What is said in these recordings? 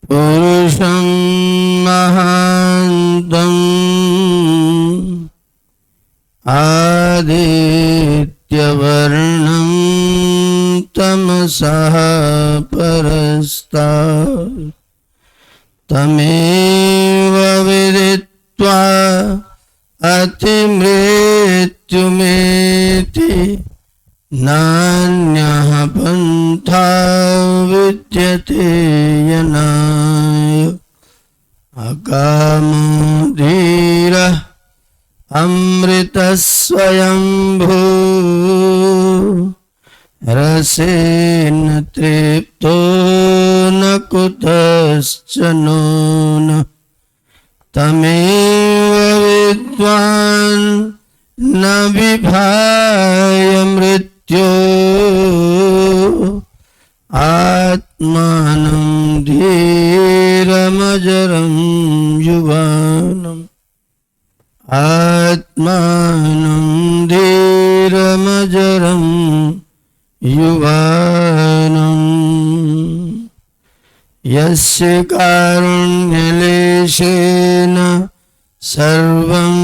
पुरुषं महान्तम् आदित्यवर्णं तमसः परस्तात् तमेव विदित्वा अतिमृत्युमेति नान्यः पन्था विद्यते यनाय अकामो धीरः अमृतस्वयंभू रसेन तृप्तो न कुतश्चनो न तमेव विद्वान् न विभाय मृत्यो आत्मानं धीरमजरं युवानम् आत्मानं धीरमजरं युवानम् यस्य कारुण्यलेशेन सर्वं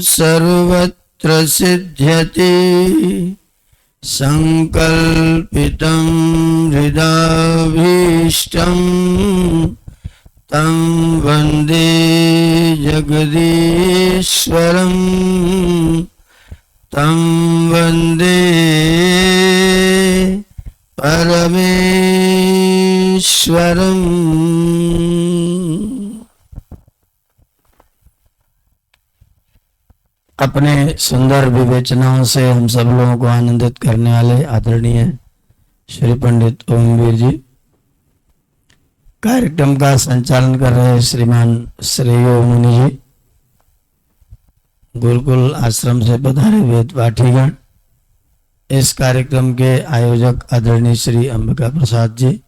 सर्वत्र सिद्ध्यति संकल्पितं हृदाभीष्टं तं वन्दे जगदीश्वरं तं वन्दे परमेश्वरम्। अपने सुंदर विवेचनाओं से हम सब लोगों को आनंदित करने वाले आदरणीय श्री पंडित ओमवीर जी, कार्यक्रम का संचालन कर रहे श्रीमान श्रेयो मुनि जी, गुरुकुल आश्रम से पधारे वेद पाठीगण, इस कार्यक्रम के आयोजक आदरणीय श्री अंबिका प्रसाद जी,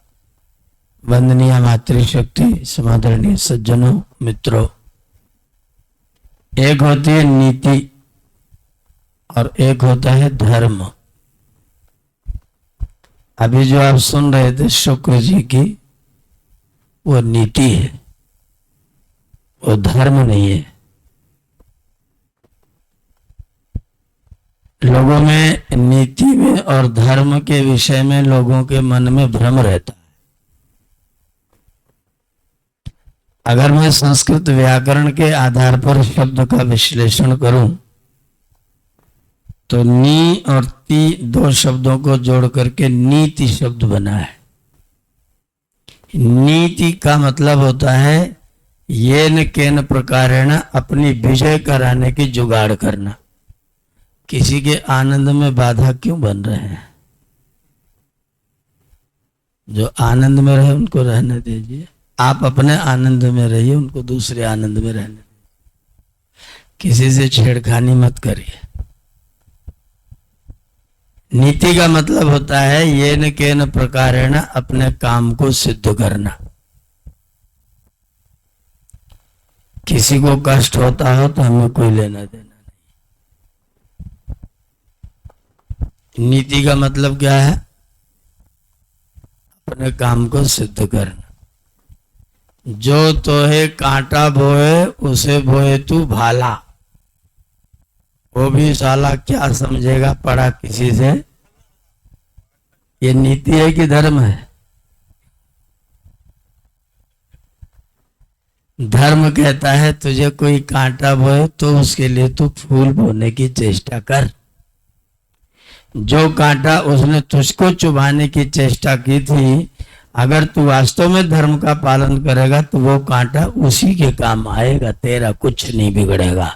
वंदनीय मातृशक्ति, समादरणीय सज्जनों, मित्रों। एक होती है नीति और एक होता है धर्म। अभी जो आप सुन रहे थे शुक्र जी की, वो नीति है, वो धर्म नहीं है। लोगों में नीति में और धर्म के विषय में लोगों के मन में भ्रम रहता है। अगर मैं संस्कृत व्याकरण के आधार पर शब्द का विश्लेषण करूं तो नी और ती दो शब्दों को जोड़ करके नीति शब्द बना है। नीति का मतलब होता है येन केन प्रकारेण अपनी विजय कराने की जुगाड़ करना। किसी के आनंद में बाधा क्यों बन रहे हैं? जो आनंद में रहे उनको रहने दीजिए, आप अपने आनंद में रहिए, उनको दूसरे आनंद में रहने दीजिए। किसी से छेड़खानी मत करिए। नीति का मतलब होता है येन केन प्रकारेण अपने काम को सिद्ध करना। किसी को कष्ट होता हो तो हमें कोई लेना देना नहीं। नीति का मतलब क्या है? अपने काम को सिद्ध करना। जो तोहे कांटा बोए उसे बोए तू भाला। वो भी साला क्या समझेगा पढ़ा किसी से। ये नीति है कि धर्म है? धर्म कहता है तुझे कोई कांटा बोए तो उसके लिए तू फूल बोने की चेष्टा कर। जो कांटा उसने तुझको चुभाने की चेष्टा की थी, अगर तू वास्तव में धर्म का पालन करेगा तो वो कांटा उसी के काम आएगा, तेरा कुछ नहीं बिगड़ेगा।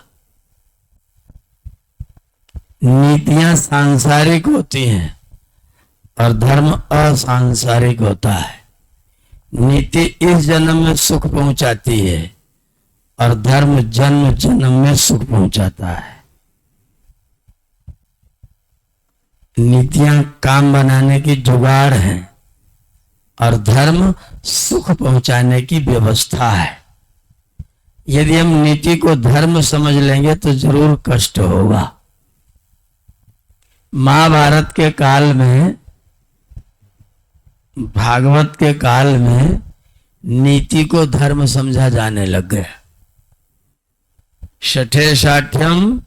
नीतियां सांसारिक होती हैं और धर्म असांसारिक होता है। नीति इस जन्म में सुख पहुंचाती है और धर्म जन्म जन्म में सुख पहुंचाता है। नीतियां काम बनाने की जुगाड़ है और धर्म सुख पहुंचाने की व्यवस्था है। यदि हम नीति को धर्म समझ लेंगे तो जरूर कष्ट होगा। महाभारत के काल में, भागवत के काल में नीति को धर्म समझा जाने लग गया। शठे शाठ्यम,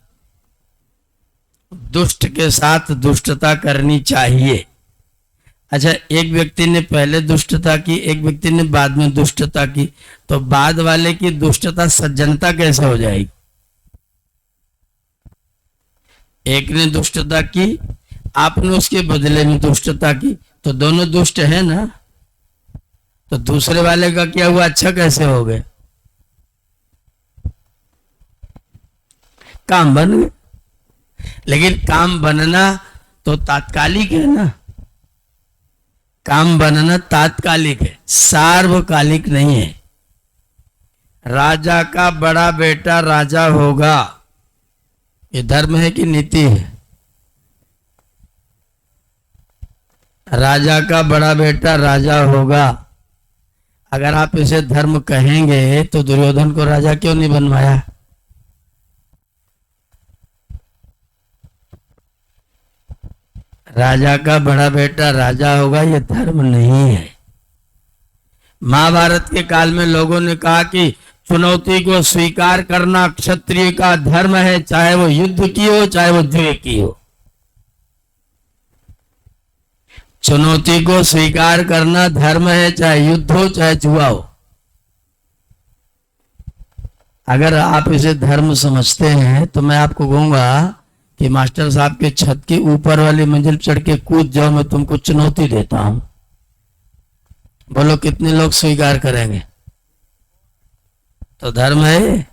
दुष्ट के साथ दुष्टता करनी चाहिए। अच्छा, एक व्यक्ति ने पहले दुष्टता की, एक व्यक्ति ने बाद में दुष्टता की, तो बाद वाले की दुष्टता सज्जनता कैसे हो जाएगी? एक ने दुष्टता की, आपने उसके बदले में दुष्टता की, तो दोनों दुष्ट है ना। तो दूसरे वाले का क्या हुआ, अच्छा कैसे हो गए? काम बन गए। लेकिन काम बनना तो तात्कालिक है ना, काम बनना तात्कालिक है, सार्वकालिक नहीं है। राजा का बड़ा बेटा राजा होगा, ये धर्म है कि नीति है? राजा का बड़ा बेटा राजा होगा, अगर आप इसे धर्म कहेंगे तो दुर्योधन को राजा क्यों नहीं बनवाया? राजा का बड़ा बेटा राजा होगा, ये धर्म नहीं है। महाभारत के काल में लोगों ने कहा कि चुनौती को स्वीकार करना क्षत्रिय का धर्म है, चाहे वो युद्ध की हो चाहे वो जुए की हो। चुनौती को स्वीकार करना धर्म है, चाहे युद्ध हो चाहे जुआ हो। अगर आप इसे धर्म समझते हैं तो मैं आपको कहूंगा कि मास्टर साहब के छत के ऊपर वाली मंजिल चढ़ के कूद जाओ, मैं तुमको चुनौती देता हूं। बोलो कितने लोग स्वीकार करेंगे? तो धर्म है।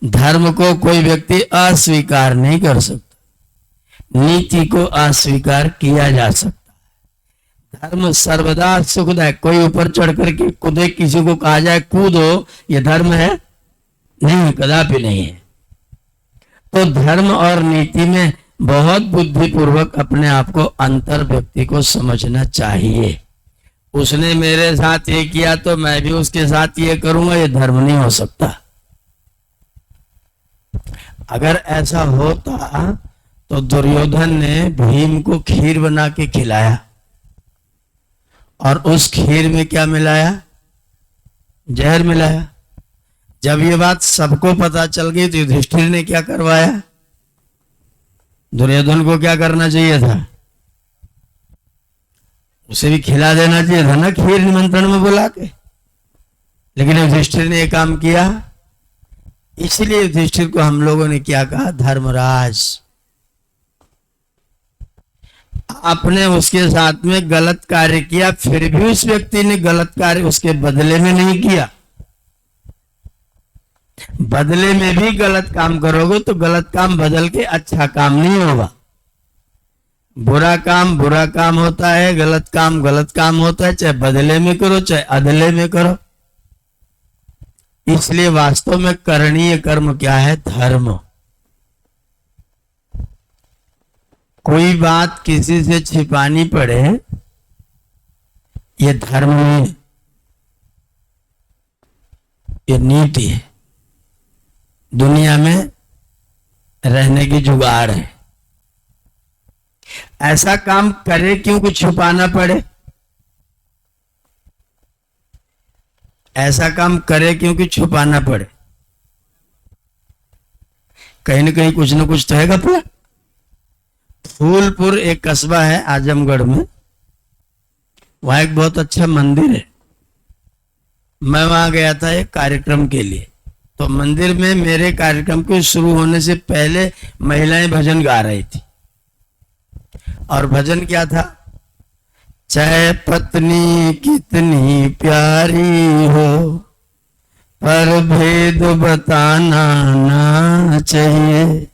धर्म को कोई व्यक्ति अस्वीकार नहीं कर सकता, नीति को अस्वीकार किया जा सकता है। धर्म सर्वदा सुखदायक। कोई ऊपर चढ़ करके कूदे, किसी को कहा जाए कूदो, ये धर्म है? नहीं, कदापि नहीं है। तो धर्म और नीति में बहुत बुद्धिपूर्वक अपने आप को, अंतर व्यक्ति को समझना चाहिए। उसने मेरे साथ ये किया तो मैं भी उसके साथ ये करूंगा, ये धर्म नहीं हो सकता। अगर ऐसा होता तो दुर्योधन ने भीम को खीर बना के खिलाया, और उस खीर में क्या मिलाया? जहर मिलाया। जब ये बात सबको पता चल गई तो युधिष्ठिर ने क्या करवाया? दुर्योधन को क्या करना चाहिए था? उसे भी खिला देना चाहिए था ना, खीर निमंत्रण में बुला के। लेकिन युधिष्ठिर ने ये काम किया, इसलिए युधिष्ठिर को हम लोगों ने क्या कहा? धर्मराज। आपने उसके साथ में गलत कार्य किया, फिर भी उस व्यक्ति ने गलत कार्य उसके बदले में नहीं किया। बदले में भी गलत काम करोगे तो गलत काम बदल के अच्छा काम नहीं होगा। बुरा काम होता है, गलत काम होता है, चाहे बदले में करो चाहे अदले में करो। इसलिए वास्तव में करणीय कर्म क्या है? धर्म। कोई बात किसी से छिपानी पड़े, ये धर्म नहीं, ये नीति है। दुनिया में रहने की जुगाड़ है। ऐसा काम करे क्यों कि छुपाना पड़े? ऐसा काम करे क्योंकि छुपाना पड़े? कहीं ना कहीं कुछ ना कुछ तो है घपला। फूलपुर एक कस्बा है आजमगढ़ में, वहां एक बहुत अच्छा मंदिर है। मैं वहां गया था एक कार्यक्रम के लिए। तो मंदिर में मेरे कार्यक्रम के शुरू होने से पहले महिलाएं भजन गा रही थी, और भजन क्या था? चाहे पत्नी कितनी प्यारी हो, पर भेद बताना ना चाहिए।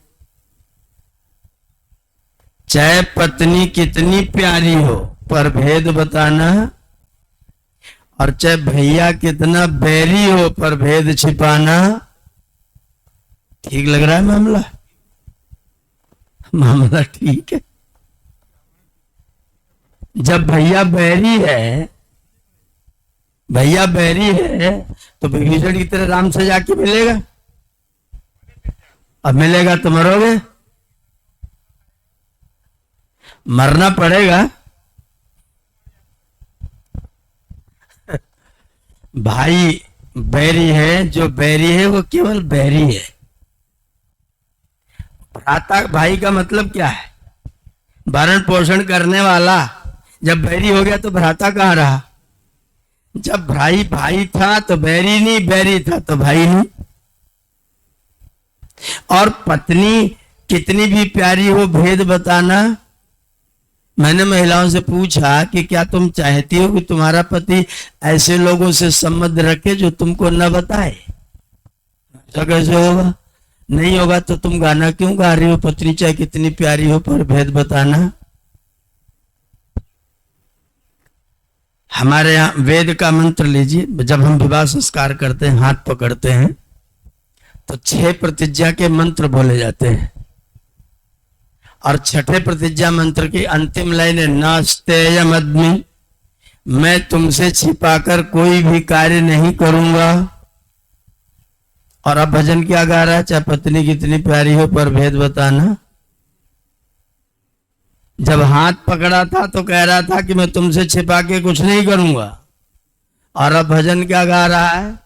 चाहे पत्नी कितनी प्यारी हो, पर भेद बताना, और चाहे भैया कितना बैरी हो, पर भेद छिपाना। ठीक लग रहा है मामला? मामला ठीक है। जब भैया बैरी है, तो विभीषण की तरह राम से जाके मिलेगा? अब मिलेगा तो मरोगे, मरना पड़ेगा। भाई बैरी है, जो बैरी है वो केवल बैरी है। भ्राता भाई का मतलब क्या है? भरण पोषण करने वाला। जब बैरी हो गया तो भ्राता कहाँ रहा? जब भाई भाई था तो बैरी नहीं, बैरी था तो भाई नहीं। और पत्नी कितनी भी प्यारी हो, भेद बताना। मैंने महिलाओं से पूछा कि क्या तुम चाहती हो कि तुम्हारा पति ऐसे लोगों से संबंध रखे जो तुमको न बताए? ऐसा कैसे होगा? नहीं होगा तो तुम गाना क्यों गा रही हो? पत्नी चाहे कितनी प्यारी हो पर भेद बताना। हमारे यहाँ वेद का मंत्र लीजिए। जब हम विवाह संस्कार करते हैं, हाथ पकड़ते हैं, तो 6 प्रतिज्ञा के मंत्र बोले जाते हैं। और 6ठे प्रतिज्ञा मंत्र की अंतिम लाइन है नास्तेयम अद्मि, मैं तुमसे छिपाकर कोई भी कार्य नहीं करूंगा। और अब भजन क्या गा रहा है? चाहे पत्नी कितनी प्यारी हो पर भेद बताना। जब हाथ पकड़ा था तो कह रहा था कि मैं तुमसे छिपा के कुछ नहीं करूंगा। और अब भजन क्या गा रहा है?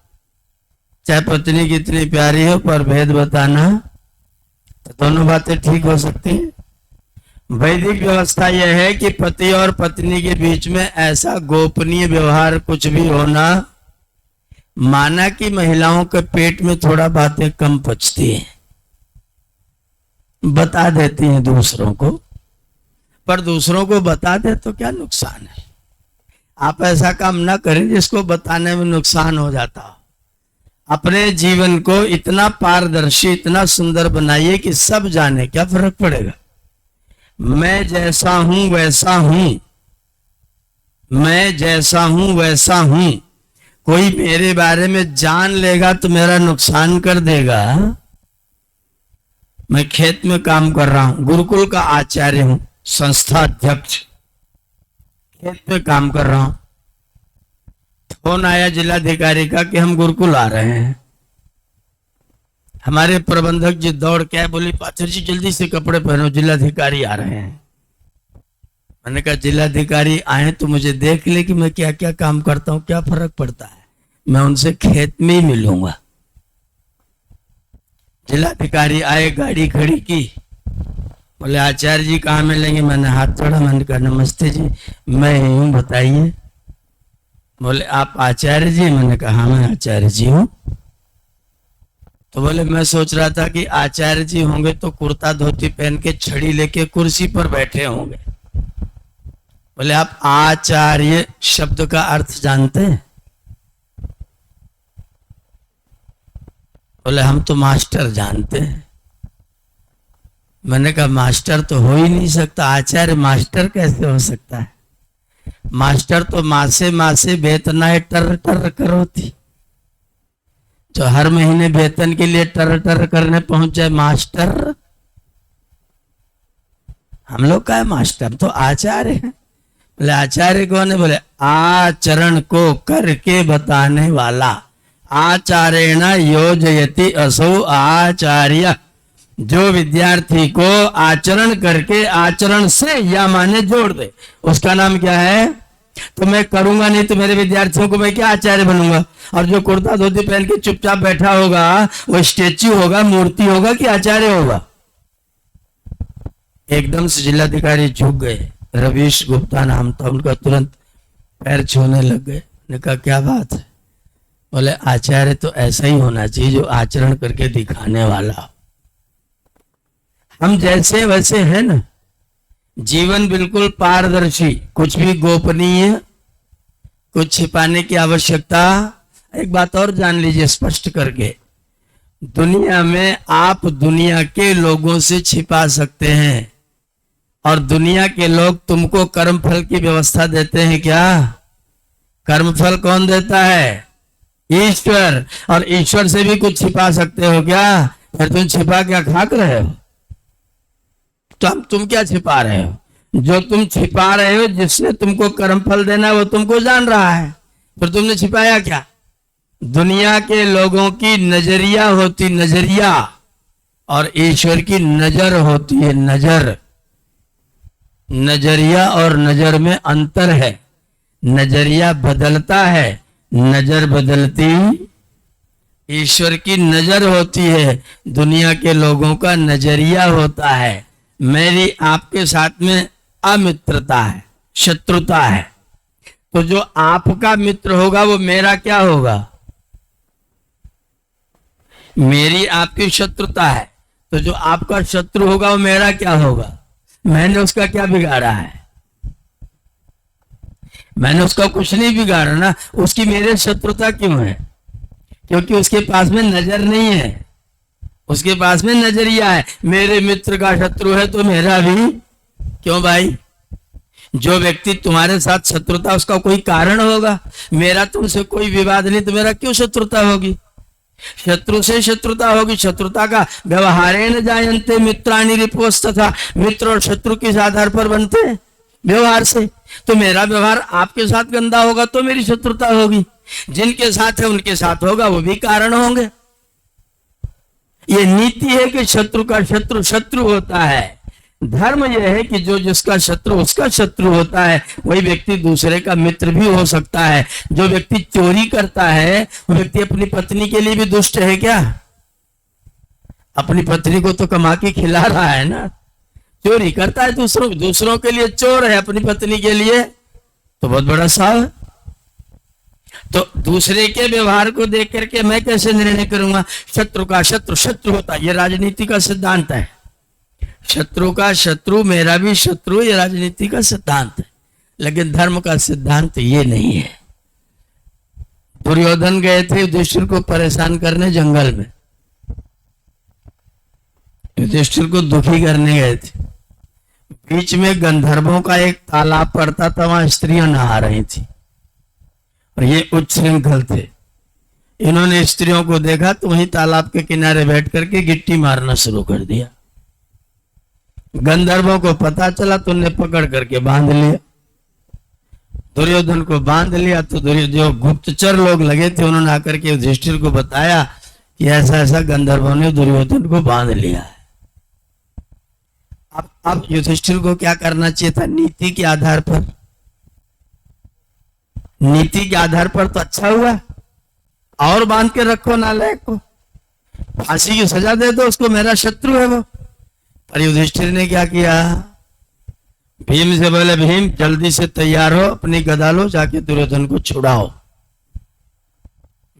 चाहे पत्नी कितनी प्यारी हो पर भेद बताना। तो दोनों बातें ठीक हो सकती हैं। वैदिक व्यवस्था यह है कि पति और पत्नी के बीच में ऐसा गोपनीय व्यवहार कुछ भी होना, माना कि महिलाओं के पेट में थोड़ा बातें कम पचती हैं, बता देती हैं दूसरों को, पर दूसरों को बता दे तो क्या नुकसान है? आप ऐसा काम ना करें जिसको बताने में नुकसान हो जाता हो। अपने जीवन को इतना पारदर्शी, इतना सुंदर बनाइए कि सब जाने। क्या फर्क पड़ेगा? मैं जैसा हूं वैसा हूं, मैं जैसा हूं वैसा हूं। कोई मेरे बारे में जान लेगा तो मेरा नुकसान कर देगा। मैं खेत में काम कर रहा हूं, गुरुकुल का आचार्य हूं, संस्था अध्यक्ष, खेत में काम कर रहा हूं। फोन आया जिलाधिकारी का कि हम गुरुकुल आ रहे हैं। हमारे प्रबंधक जी दौड़ के बोली पाचर जी जल्दी से कपड़े पहनो, जिलाधिकारी आ रहे हैं। मैंने कहा जिलाधिकारी आए तो मुझे देख ले कि मैं क्या क्या काम करता हूं, क्या फर्क पड़ता है, मैं उनसे खेत में ही मिलूंगा। जिलाधिकारी आए, गाड़ी खड़ी की, बोले आचार्य जी कहाँ मिलेंगे? मैंने हाथ जोड़ा, मैंने कहा नमस्ते जी, मैं ही हूँ, बताइए। बोले आप आचार्य जी? मैंने कहा हाँ मैं आचार्य जी हूँ। तो बोले मैं सोच रहा था कि आचार्य जी होंगे तो कुर्ता धोती पहन के छड़ी लेके कुर्सी पर बैठे होंगे। बोले आप आचार्य शब्द का अर्थ जानते हैं? बोले हम तो मास्टर जानते हैं। मैंने कहा मास्टर तो हो ही नहीं सकता, आचार्य मास्टर कैसे हो सकता है? मास्टर तो मासे मासे वेतनाएं टर टर करो थी, जो हर महीने वेतन के लिए टर टर करने पहुंच जाए मास्टर। हम लोग का है मास्टर, तो आचार्य है। बोले आचार्य कौन है? बोले आचरण को करके बताने वाला। आचार्येण योजयति असौ आचार्य। जो विद्यार्थी को आचरण करके आचरण से या माने जोड़ दे, उसका नाम क्या है? तो मैं करूंगा नहीं तो मेरे विद्यार्थियों को मैं क्या आचार्य बनूंगा? और जो कुर्ता धोती पहन के चुपचाप बैठा होगा वो स्टेच्यू होगा, मूर्ति होगा कि आचार्य होगा? एकदम से जिलाधिकारी झुक गए। रवीश गुप्ता नाम था उनका, तुरंत पैर छूने लग गए। ने कहा क्या बात है? बोले आचार्य तो ऐसा ही होना चाहिए जो आचरण करके दिखाने वाला। हम जैसे वैसे हैं ना, जीवन बिल्कुल पारदर्शी, कुछ भी गोपनीय, कुछ छिपाने की आवश्यकता। एक बात और जान लीजिए स्पष्ट करके, दुनिया में आप दुनिया के लोगों से छिपा सकते हैं और दुनिया के लोग तुमको कर्मफल की व्यवस्था देते हैं क्या? कर्मफल कौन देता है? ईश्वर। और ईश्वर से भी कुछ छिपा सकते हो क्या? फिर तुम छिपा क्या खाक रहे हो? तो हम तुम क्या छिपा रहे हो? जो तुम छिपा रहे हो, जिसने तुमको कर्मफल देना है वो तुमको जान रहा है, फिर तुमने छिपाया क्या? दुनिया के लोगों की नजरिया होती, नजरिया, और ईश्वर की नजर होती है, नजर। नजरिया और नजर में अंतर है। नजरिया बदलता है, नजर बदलती, ईश्वर की नजर होती है, दुनिया के लोगों का नजरिया होता है। मेरी आपके साथ में अमित्रता है, शत्रुता है, तो जो आपका मित्र होगा वो मेरा क्या होगा? मेरी आपकी शत्रुता है, तो जो आपका शत्रु होगा वो मेरा क्या होगा? मैंने उसका क्या बिगाड़ा है? मैंने उसका कुछ नहीं बिगाड़ा ना, उसकी मेरे शत्रुता क्यों है? क्योंकि उसके पास में नजर नहीं है, उसके पास में नजरिया है। मेरे मित्र का शत्रु है तो मेरा भी क्यों भाई? जो व्यक्ति तुम्हारे साथ शत्रुता उसका कोई कारण होगा। मेरा तुमसे कोई विवाद नहीं तो मेरा क्यों शत्रुता होगी? शत्रु से शत्रुता होगी। शत्रुता का व्यवहारेण जायन्ते मित्राणि रिपुस्तथा, मित्र और शत्रु किस आधार पर बनते हैं? व्यवहार से। तो मेरा व्यवहार आपके साथ गंदा होगा तो मेरी शत्रुता होगी, जिनके साथ है उनके साथ होगा, वो भी कारण होंगे। ये नीति है कि शत्रु का शत्रु शत्रु होता है। धर्म यह है कि जो जिसका शत्रु उसका शत्रु होता है, वही व्यक्ति दूसरे का मित्र भी हो सकता है। जो व्यक्ति चोरी करता है वो व्यक्ति अपनी पत्नी के लिए भी दुष्ट है क्या? अपनी पत्नी को तो कमा के खिला रहा है ना। चोरी करता है दूसरों के लिए चोर है, अपनी पत्नी के लिए तो बहुत बड़ा साव है। तो दूसरे के व्यवहार को देख करके मैं कैसे निर्णय करूंगा? शत्रु का शत्रु शत्रु होता है, ये राजनीति का सिद्धांत है। शत्रु का शत्रु मेरा भी शत्रु, ये राजनीति का सिद्धांत है। लेकिन धर्म का सिद्धांत ये नहीं है। दुर्योधन गए थे युधिष्ठिर को परेशान करने जंगल में, युधिष्ठिर को दुखी करने गए थे। बीच में गंधर्वों का एक तालाब पड़ता था, वहां स्त्रियां नहा रही थी और ये उच्छृंखल थे। इन्होंने स्त्रियों को देखा तो वहीं तालाब के किनारे बैठ करके गिट्टी मारना शुरू कर दिया। गंधर्वों को पता चला तो उन्हें पकड़ करके बांध लिया। दुर्योधन को बांध लिया तो जो गुप्तचर लोग लगे थे उन्होंने आकर के युधिष्ठिर को बताया कि ऐसा ऐसा गंधर्वों ने दुर्योधन को बांध लिया है। अब युधिष्ठिर को क्या करना चाहिए था? नीति के आधार पर, नीति के आधार पर तो अच्छा हुआ, और बांध के रखो नालायक को, फांसी की सजा दे दो उसको, मेरा शत्रु है वो। पर युधिष्ठिर ने क्या किया? भीम से बोले, भीम जल्दी से तैयार हो, अपनी गदा लो, जाके दुर्योधन को छुड़ाओ।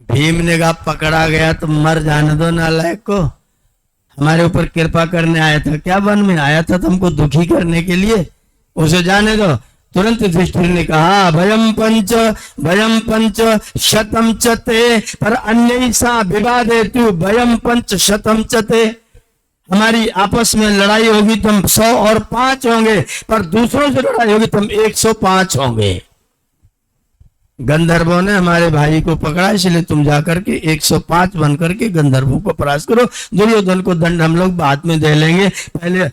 भीम ने कहा पकड़ा गया तो मर जाने दो नालायक को, हमारे ऊपर कृपा करने आया था क्या? वन में आया था तुमको दुखी करने के लिए, उसे जाने दो। तुरंत युधिष्ठिर ने कहा भयम पंच शतम चते पर अन्य सा विवादे तु भयम पंच शतम चते। हमारी आपस में लड़ाई होगी तो हम 100 और 5 होंगे, पर दूसरों से लड़ाई होगी तो हम 105 होंगे। गंधर्वों ने हमारे भाई को पकड़ा, इसलिए तुम जाकर के 105 बन करके गंधर्वों को परास्त करो। दुर्योधन को दंड हम लोग बाद में दे लेंगे, पहले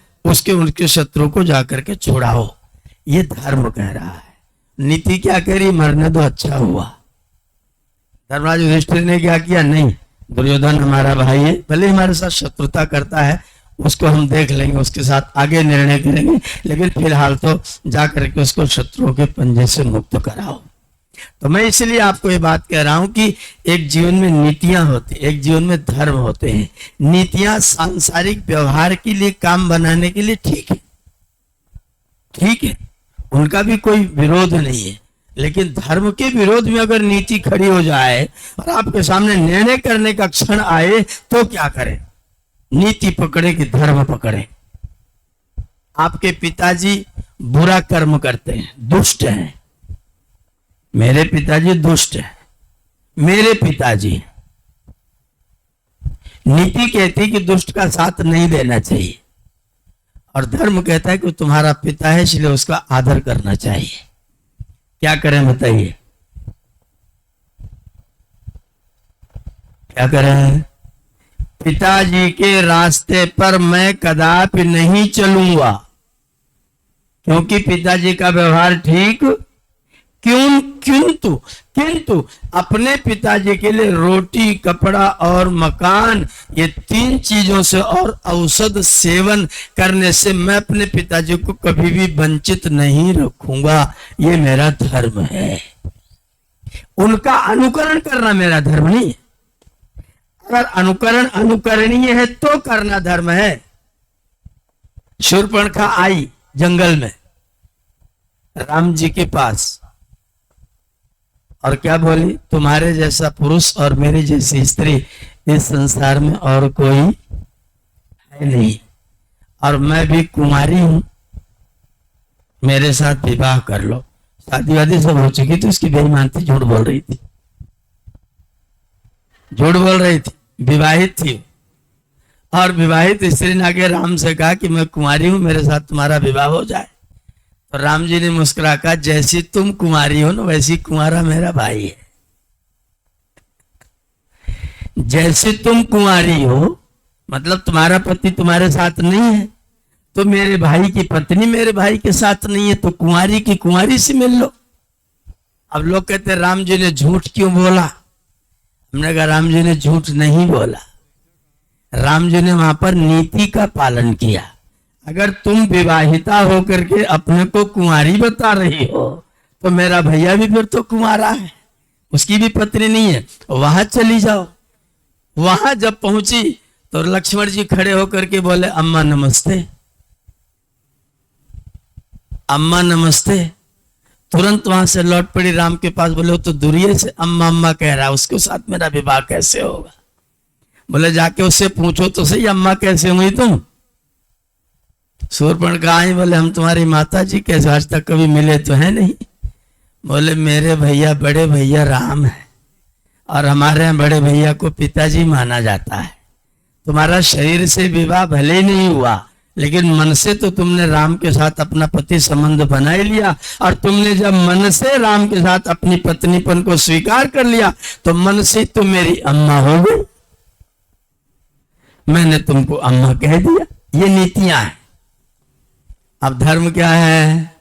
उनके शत्रु को जाकर के छुड़ाओ। ये धर्म कह रहा है। नीति क्या कह रही? मरने दो, अच्छा हुआ। धर्मराज युधिष्ठिर ने क्या किया? नहीं, दुर्योधन हमारा भाई है, भले हमारे साथ शत्रुता करता है, उसको हम देख लेंगे, उसके साथ आगे निर्णय करेंगे, लेकिन फिलहाल तो जाकर के उसको शत्रुओं के पंजे से मुक्त कराओ। तो मैं इसलिए आपको ये बात कह रहा हूं कि एक जीवन में नीतियां होती, एक जीवन में धर्म होते हैं। नीतियां सांसारिक व्यवहार के लिए, काम बनाने के लिए ठीक है, ठीक है, उनका भी कोई विरोध नहीं है। लेकिन धर्म के विरोध में अगर नीति खड़ी हो जाए और आपके सामने निर्णय करने का क्षण आए तो क्या करें? नीति पकड़े कि धर्म पकड़े? आपके पिताजी बुरा कर्म करते हैं, दुष्ट हैं। मेरे पिताजी दुष्ट हैं, मेरे पिताजी। नीति कहती कि दुष्ट का साथ नहीं देना चाहिए, और धर्म कहता है कि तुम्हारा पिता है इसलिए उसका आदर करना चाहिए। क्या करें बताइए? क्या करें? पिताजी के रास्ते पर मैं कदापि नहीं चलूंगा, क्योंकि पिताजी का व्यवहार ठीक किंतु अपने पिताजी के लिए रोटी, कपड़ा और मकान, ये 3 चीजों से और औषध सेवन करने से मैं अपने पिताजी को कभी भी वंचित नहीं रखूंगा। ये मेरा धर्म है। उनका अनुकरण करना मेरा धर्म नहीं है। अगर अनुकरण अनुकरणीय है तो करना धर्म है। शूर्पणखा आई जंगल में राम जी के पास और क्या बोली, तुम्हारे जैसा पुरुष और मेरी जैसी स्त्री इस संसार में और कोई है नहीं, और मैं भी कुमारी हूं, मेरे साथ विवाह कर लो। शादी वादी सब हो चुकी थी, उसकी बेईमान थी, झूठ बोल रही थी, झूठ बोल रही थी, विवाहित थी। और विवाहित स्त्री ने आके राम से कहा कि मैं कुमारी हूं, मेरे साथ तुम्हारा विवाह हो जाए। तो राम जी ने मुस्कुरा कहा, जैसी तुम कुमारी हो ना वैसी कुंवारा मेरा भाई है। जैसे तुम कुंवारी हो मतलब तुम्हारा पति तुम्हारे साथ नहीं है, तो मेरे भाई की पत्नी मेरे भाई के साथ नहीं है, तो कुंवारी की कुंवारी से मिल लो। अब लोग कहते हैं राम जी ने झूठ क्यों बोला। हमने कहा राम जी ने झूठ नहीं बोला, राम जी ने वहां पर नीति का पालन किया। अगर तुम विवाहिता होकर के अपने को कुंवारी बता रही हो तो मेरा भैया भी फिर तो कुंवारा है, उसकी भी पत्नी नहीं है, वहां चली जाओ। वहां जब पहुंची तो लक्ष्मण जी खड़े होकर के बोले, अम्मा नमस्ते, अम्मा नमस्ते। तुरंत वहां से लौट पड़ी राम के पास, बोले वो तो दूरिये से अम्मा अम्मा कह रहा है, उसके साथ मेरा विवाह कैसे होगा। बोले जाके उससे पूछो तो सही, अम्मा कैसे हुई तुम। शूर्पणखा आई, बोले हम तुम्हारी माता जी कैसे, आज तक कभी मिले तो है नहीं। बोले मेरे भैया बड़े भैया राम है और हमारे यहाँ बड़े भैया को पिताजी माना जाता है। तुम्हारा शरीर से विवाह भले ही नहीं हुआ लेकिन मन से तो तुमने राम के साथ अपना पति संबंध बना ही लिया, और तुमने जब मन से राम के साथ अपनी पत्नीपन को स्वीकार कर लिया तो मन से तुम मेरी अम्मा हो गई। मैंने तुमको अम्मा कह दिया। ये नीतियां हैं। अब धर्म क्या है।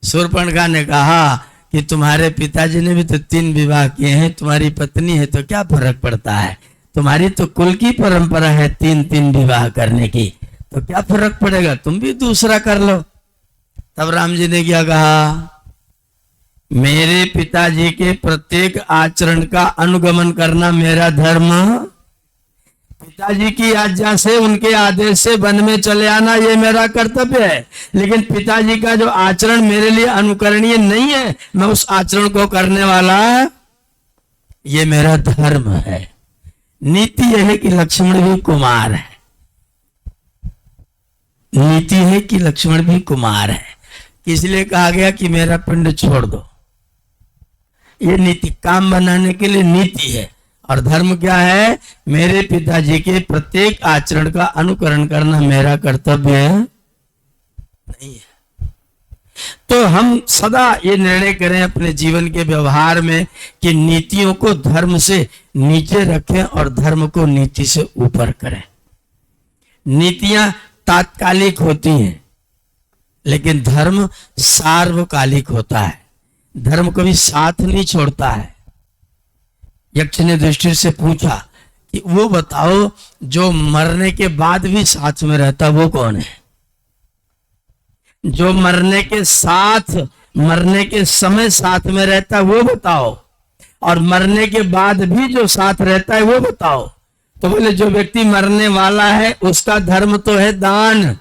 शूर्पणखा ने कहा कि तुम्हारे पिताजी ने भी तो 3 विवाह किए हैं, तुम्हारी पत्नी है तो क्या फर्क पड़ता है, तुम्हारी तो कुल की परंपरा है 3-3 विवाह करने की, तो क्या फर्क पड़ेगा, तुम भी दूसरा कर लो। तब राम जी ने क्या कहा, मेरे पिताजी के प्रत्येक आचरण का अनुगमन करना मेरा धर्म, पिताजी की आज्ञा से उनके आदेश से वन में चले आना ये मेरा कर्तव्य है। लेकिन पिताजी का जो आचरण मेरे लिए अनुकरणीय नहीं है, मैं उस आचरण को करने वाला ये मेरा धर्म है। नीति यह है कि लक्ष्मण भी कुमार है, नीति है कि लक्ष्मण भी कुमार है, इसलिए कहा गया कि मेरा पिंड छोड़ दो। ये नीति काम बनाने के लिए नीति है। और धर्म क्या है, मेरे पिताजी के प्रत्येक आचरण का अनुकरण करना मेरा कर्तव्य नहीं है। तो हम सदा ये निर्णय करें अपने जीवन के व्यवहार में कि नीतियों को धर्म से नीचे रखें और धर्म को नीति से ऊपर करें। नीतियां तात्कालिक होती हैं लेकिन धर्म सार्वकालिक होता है। धर्म कभी साथ नहीं छोड़ता है। यक्ष ने दृष्टि से पूछा कि वो बताओ जो मरने के बाद भी साथ में रहता वो कौन है। जो मरने के साथ, मरने के समय साथ में रहता वो बताओ, और मरने के बाद भी जो साथ रहता है वो बताओ। तो बोले जो व्यक्ति मरने वाला है उसका धर्म तो है दान,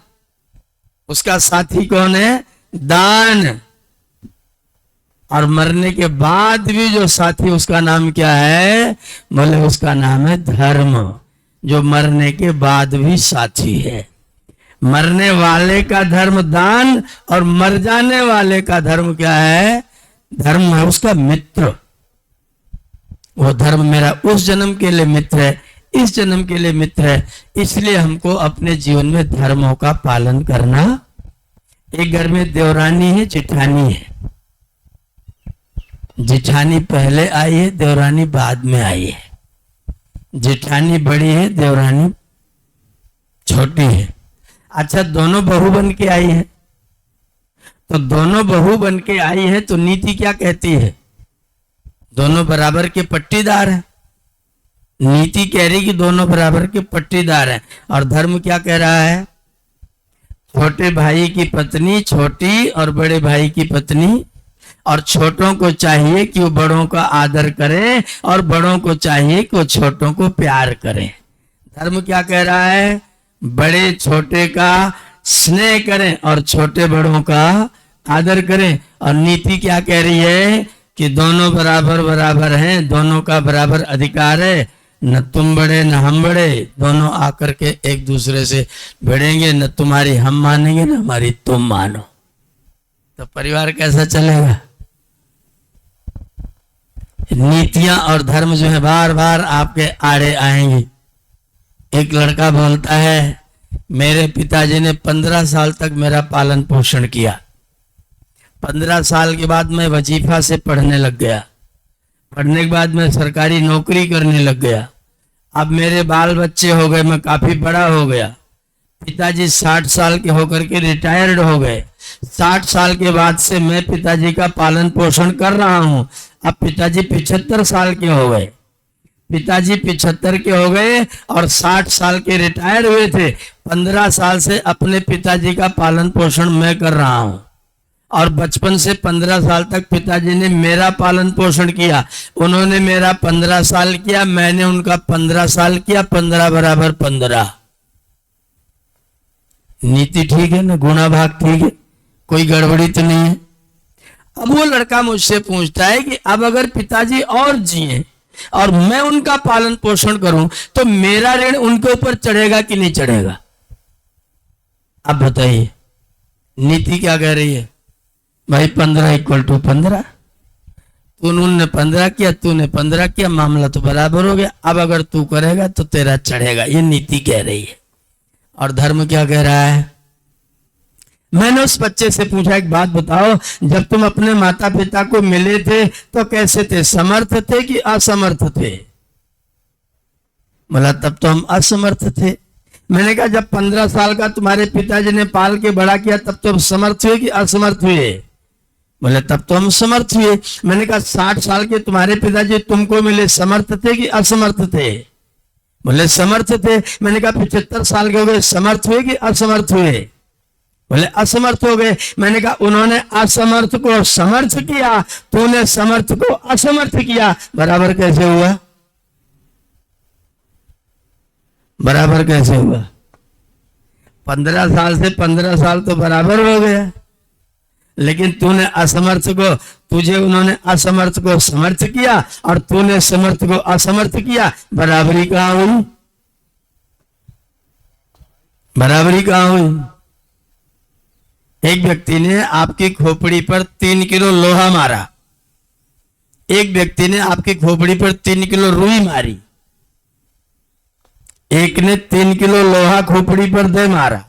उसका साथी कौन है, दान। और मरने के बाद भी जो साथी उसका नाम क्या है, बोले उसका नाम है धर्म, जो मरने के बाद भी साथी है। मरने वाले का धर्म दान और मर जाने वाले का धर्म क्या है, धर्म है उसका मित्र। वो धर्म मेरा उस जन्म के लिए मित्र है, इस जन्म के लिए मित्र है। इसलिए हमको अपने जीवन में धर्मों का पालन करना। एक घर में देवरानी है, जेठानी है। जेठानी पहले आई है, देवरानी बाद में आई है। जेठानी बड़ी है, देवरानी छोटी है। अच्छा, दोनों बहू बन के आई है, तो दोनों बहू बन के आई है तो नीति क्या कहती है, दोनों बराबर के पट्टीदार हैं। नीति कह रही कि दोनों बराबर के पट्टीदार हैं। और धर्म क्या कह रहा है, छोटे भाई की पत्नी छोटी और बड़े भाई की पत्नी, और छोटों को चाहिए कि वो बड़ों का आदर करें और बड़ों को चाहिए कि वो छोटों को प्यार करें। धर्म क्या कह रहा है? बड़े छोटे का स्नेह करें और छोटे बड़ों का आदर करें। और नीति क्या कह रही है कि दोनों बराबर बराबर हैं, दोनों का बराबर अधिकार है, न तुम बड़े न हम बड़े, दोनों आकर के एक दूसरे से भिड़ेंगे, न तुम्हारी हम मानेंगे न हमारी तुम मानो। तो परिवार कैसा चलेगा? नीतियां और धर्म जो है बार बार आपके आड़े आएंगे। एक लड़का बोलता है मेरे पिताजी ने 15 साल तक मेरा पालन पोषण किया, 15 साल के बाद मैं वजीफा से पढ़ने लग गया, पढ़ने के बाद मैं सरकारी नौकरी करने लग गया, अब मेरे बाल बच्चे हो गए, मैं काफी बड़ा हो गया। पिताजी 60 साल के होकर के रिटायर्ड हो गए, 60 साल के बाद से मैं पिताजी का पालन पोषण कर रहा हूं। अब पिताजी 75 साल के हो गए, पिताजी 75 के हो गए और 60 साल के रिटायर हुए थे। 15 साल से अपने पिताजी का पालन पोषण मैं कर रहा हूं और बचपन से 15 साल तक पिताजी ने मेरा पालन पोषण किया। उन्होंने मेरा 15 साल किया, मैंने उनका 15 साल किया, 15 बराबर 15। नीति ठीक है ना? गुणा भाग ठीक है, कोई गड़बड़ी तो नहीं है। अब वो लड़का मुझसे पूछता है कि अब अगर पिताजी और जिए और मैं उनका पालन पोषण करूं तो मेरा ऋण उनके ऊपर चढ़ेगा कि नहीं चढ़ेगा? अब बताइए नीति क्या कह रही है? भाई 15 = 15, उन्होंने 15 किया, तूने 15 किया, मामला तो बराबर हो गया। अब अगर तू करेगा तो तेरा चढ़ेगा, ये नीति कह रही है। और धर्म क्या कह रहा है? मैंने उस बच्चे से पूछा एक बात बताओ, जब तुम अपने माता पिता को मिले थे तो कैसे थे? समर्थ थे कि असमर्थ थे? बोला तब तो हम असमर्थ थे। मैंने कहा जब 15 साल का तुम्हारे पिताजी ने पाल के बड़ा किया तब तो हम समर्थ हुए कि असमर्थ हुए? बोले तब तो हम समर्थ हुए। मैंने कहा 60 साल के तुम्हारे पिताजी तुमको मिले, समर्थ थे कि असमर्थ थे? बोले समर्थ थे। मैंने कहा 75 साल के हो गए, समर्थ हुए कि असमर्थ हुए? बोले असमर्थ हो गए। मैंने कहा उन्होंने असमर्थ को समर्थ किया, तूने समर्थ को असमर्थ किया, बराबर कैसे हुआ? बराबर कैसे हुआ? 15 साल से 15 साल तो बराबर हो गया, लेकिन तूने असमर्थ को, तुझे उन्होंने असमर्थ को समर्थ किया और तूने समर्थ को असमर्थ किया, बराबरी कहां हुई? बराबरी कहां हुई? एक व्यक्ति ने आपकी खोपड़ी पर 3 किलो लोहा मारा, एक व्यक्ति ने आपकी खोपड़ी पर 3 किलो रुई मारी। एक ने 3 किलो लोहा खोपड़ी पर दे मारा,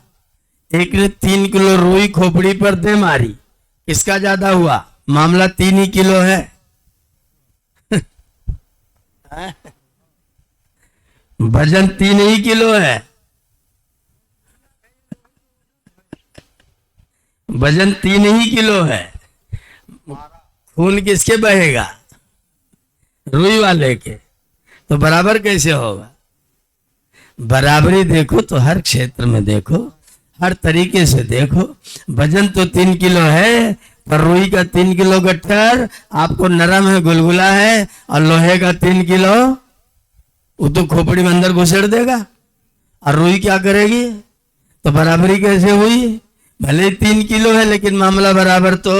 एक ने 3 किलो रुई खोपड़ी पर दे मारी। किसका ज्यादा हुआ? मामला 3 ही किलो है। वजन 3 ही किलो है, वजन 3 ही किलो है। खून किसके बहेगा? रुई वाले के। तो बराबर कैसे होगा? बराबरी देखो तो हर क्षेत्र में देखो, हर तरीके से देखो। वजन तो 3 किलो है, पर रुई का 3 किलो गट्ठर आपको नरम है, गुलगुला है, और लोहे का 3 किलो वो तो खोपड़ी में अंदर घुसेड़ देगा। और रुई क्या करेगी? तो बराबरी कैसे हुई? भले 3 किलो है लेकिन मामला बराबर। तो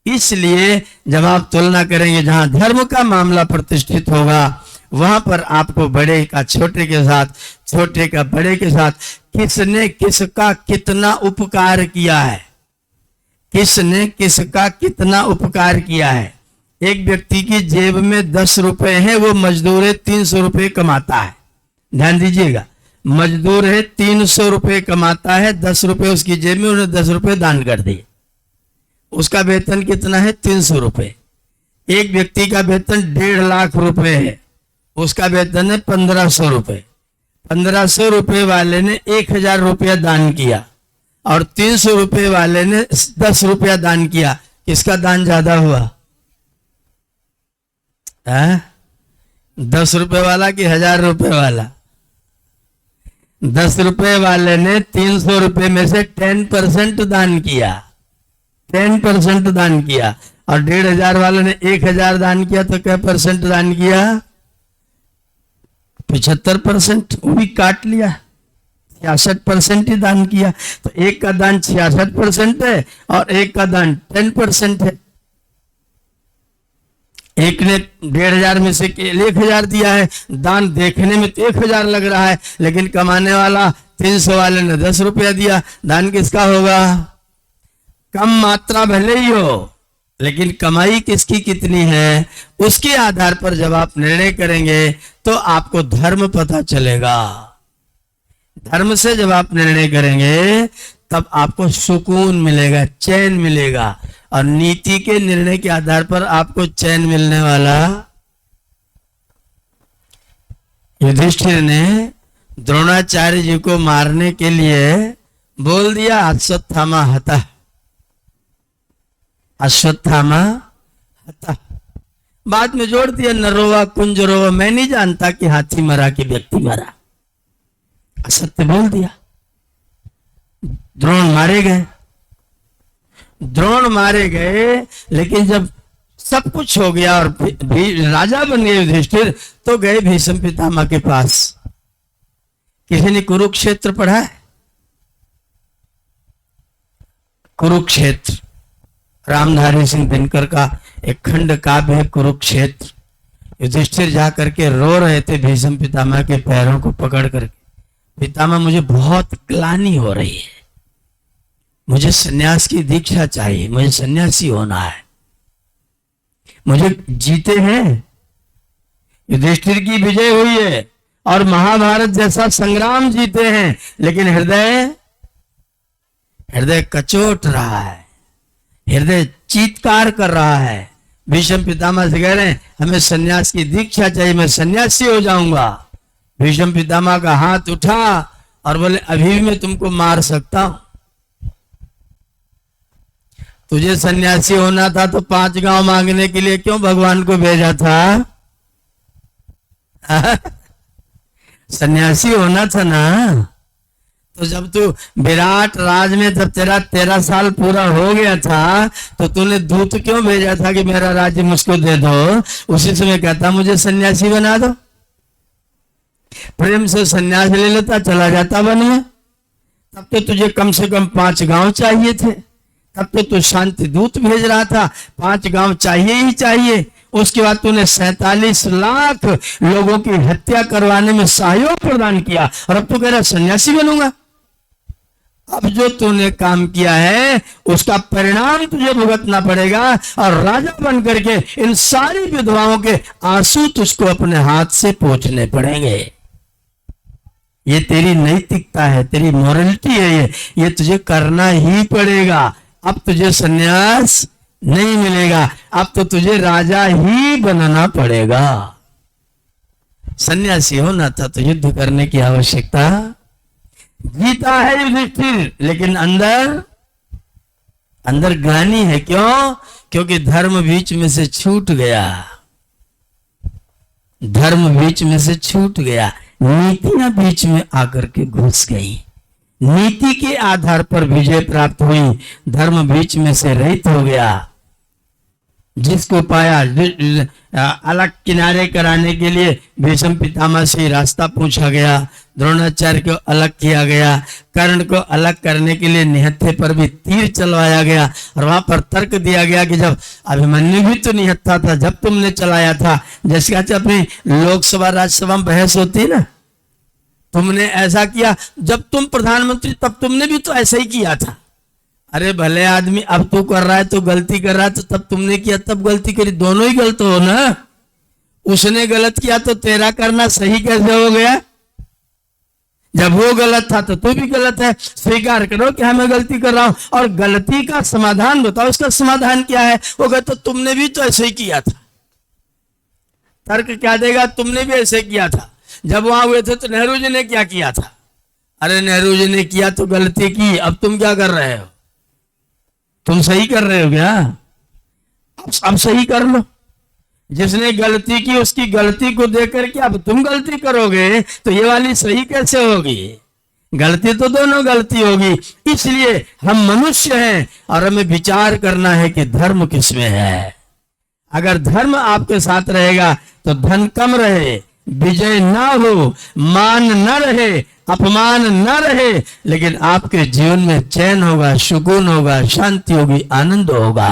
इसलिए जब आप तुलना करेंगे, जहां धर्म का मामला प्रतिष्ठित होगा वहां पर आपको बड़े का छोटे के साथ, छोटे का बड़े के साथ, किसने किसका कितना उपकार किया है, किसने किसका कितना उपकार किया है। एक व्यक्ति की जेब में 10 रुपए हैं, वो मजदूर है 300 रुपए कमाता है। ध्यान दीजिएगा, मजदूर है 300 रुपए कमाता है, 10 रुपए उसकी जेब में, उन्हें 10 रुपए दान कर दिए। उसका वेतन कितना है? 300 रुपए। एक व्यक्ति का वेतन 1.5 लाख रुपए है, उसका वेतन है 1500 रुपए। 1500 रुपए वाले ने 1000 रुपया दान किया और 300 रुपए वाले ने 10 रुपया दान किया। किसका दान ज्यादा हुआ? 10 रुपए वाला कि 1000 रुपए वाला? 10 रुपए वाले ने 300 रुपए में से 10% दान किया 10% दान किया, और 1,500 वाले ने 1,000 दान किया, तो क्या परसेंट दान किया? 75%। वो भी काट लिया, 66% ही दान किया। तो एक का दान 66% है और एक का दान 10% है। एक ने 1,500 में से 1,000 दिया है, दान देखने में तो 1,000 लग रहा है, लेकिन कमाने वाला 300 वाले ने 10 रुपया दिया। दान किसका होगा? कम मात्रा भले ही हो, लेकिन कमाई किसकी कितनी है, उसके आधार पर जब आप निर्णय करेंगे तो आपको धर्म पता चलेगा। धर्म से जब आप निर्णय करेंगे तब आपको सुकून मिलेगा, चैन मिलेगा, और नीति के निर्णय के आधार पर आपको चैन मिलने वाला। युधिष्ठिर ने द्रोणाचार्य जी को मारने के लिए बोल दिया अश्वत्थामा हता, अश्वत्थामा हता। बाद में जोड़ दिया नरोवा कुंजरोवा, मैं नहीं जानता कि हाथी मरा कि व्यक्ति मरा, असत्य बोल दिया। द्रोण मारे गए, द्रोण मारे गए, लेकिन जब सब कुछ हो गया और राजा बन गए युधिष्ठिर, तो गए भीष्म पितामह के पास। किसी ने कुरुक्षेत्र पढ़ा है? कुरुक्षेत्र रामधारी सिंह दिनकर का एक खंड काव्य है कुरुक्षेत्र। युधिष्ठिर जा करके रो रहे थे भीष्म पितामह के पैरों को पकड़ करके, पितामह मुझे बहुत ग्लानि हो रही है, मुझे सन्यास की दीक्षा चाहिए, मुझे सन्यासी होना है, मुझे जीते हैं। युधिष्ठिर की विजय हुई है और महाभारत जैसा संग्राम जीते हैं, लेकिन हृदय कचोट रहा है, हृदय चीत्कार कर रहा है। भीष्म पितामह से कह रहे हैं हमें सन्यास की दीक्षा चाहिए, मैं सन्यासी हो जाऊंगा। भीष्म पितामह का हाथ उठा और बोले अभी भी मैं तुमको मार सकता हूं। तुझे सन्यासी होना था तो 5 गांव मांगने के लिए क्यों भगवान को भेजा था? सन्यासी होना था ना। तो जब तू विराट राज में जब तेरा 13 साल पूरा हो गया था, तो तूने दूत क्यों भेजा था कि मेरा राज्य मुझको दे दो? उसी समय कहता मुझे सन्यासी बना दो, प्रेम से सन्यास ले लेता, चला जाता वन में। तब तो तुझे कम से कम 5 गांव चाहिए थे, तब तो तू शांति दूत भेज रहा था, 5 गांव चाहिए ही चाहिए। उसके बाद तूने 47 लाख लोगों की हत्या करवाने में सहयोग प्रदान किया, और अब तू कह रहा सन्यासी बनूंगा। अब जो तूने काम किया है उसका परिणाम तुझे भुगतना पड़ेगा, और राजा बन करके इन सारी विधवाओं के आंसू तुझको अपने हाथ से पोंछने पड़ेंगे। ये तेरी नैतिकता है, तेरी मॉरलिटी है, ये तुझे करना ही पड़ेगा। अब तुझे सन्यास नहीं मिलेगा, अब तो तुझे राजा ही बनना पड़ेगा। सन्यासी होना था तो युद्ध करने की आवश्यकता। जीता है युधिष्ठिर, लेकिन अंदर ग्लानि है। क्यों? क्योंकि धर्म बीच में से छूट गया, धर्म बीच में से छूट गया, नीतियां बीच में आकर के घुस गई। नीति के आधार पर विजय प्राप्त हुई, धर्म बीच में से रहित हो गया। जिसको पाया अलग किनारे कराने के लिए भीष्म पितामह से रास्ता पूछा गया, द्रोणाचार्य को अलग किया गया, कर्ण को अलग करने के लिए निहत्थे पर भी तीर चलवाया गया, और वहां पर तर्क दिया गया कि जब अभिमन्यु भी तो निहत्था था जब तुमने चलाया था। जैसे कहते अपनी लोकसभा राज्यसभा में बहस होती है ना, तुमने ऐसा किया, जब तुम प्रधानमंत्री तब तुमने भी तो ऐसा ही किया था। अरे भले आदमी, अब तू कर रहा है तो गलती कर रहा है, तो तब तुमने किया तब गलती करी, दोनों ही गलत हो ना। उसने गलत किया तो तेरा करना सही कैसे हो गया? जब वो गलत था तो तू भी गलत है। स्वीकार करो कि मैं गलती कर रहा हूं, और गलती का समाधान बताओ। उसका समाधान क्या है? वो कहते तो तुमने भी तो ऐसे ही किया था। तर्क क्या देगा? तुमने भी ऐसे किया था। जब वहां हुए थे तो नेहरू जी ने क्या किया था? अरे नेहरू जी ने किया तो गलती की, अब तुम क्या कर रहे हो? तुम सही कर रहे हो क्या? अब सही कर लो। जिसने गलती की उसकी गलती को देख करके अब तुम गलती करोगे तो ये वाली सही कैसे होगी? गलती तो दोनों गलती होगी। इसलिए हम मनुष्य हैं और हमें विचार करना है कि धर्म किसमें है। अगर धर्म आपके साथ रहेगा तो धन कम रहे, विजय ना हो, मान न रहे, अपमान न रहे, लेकिन आपके जीवन में चैन होगा, सुकून होगा, शांति होगी, आनंद होगा।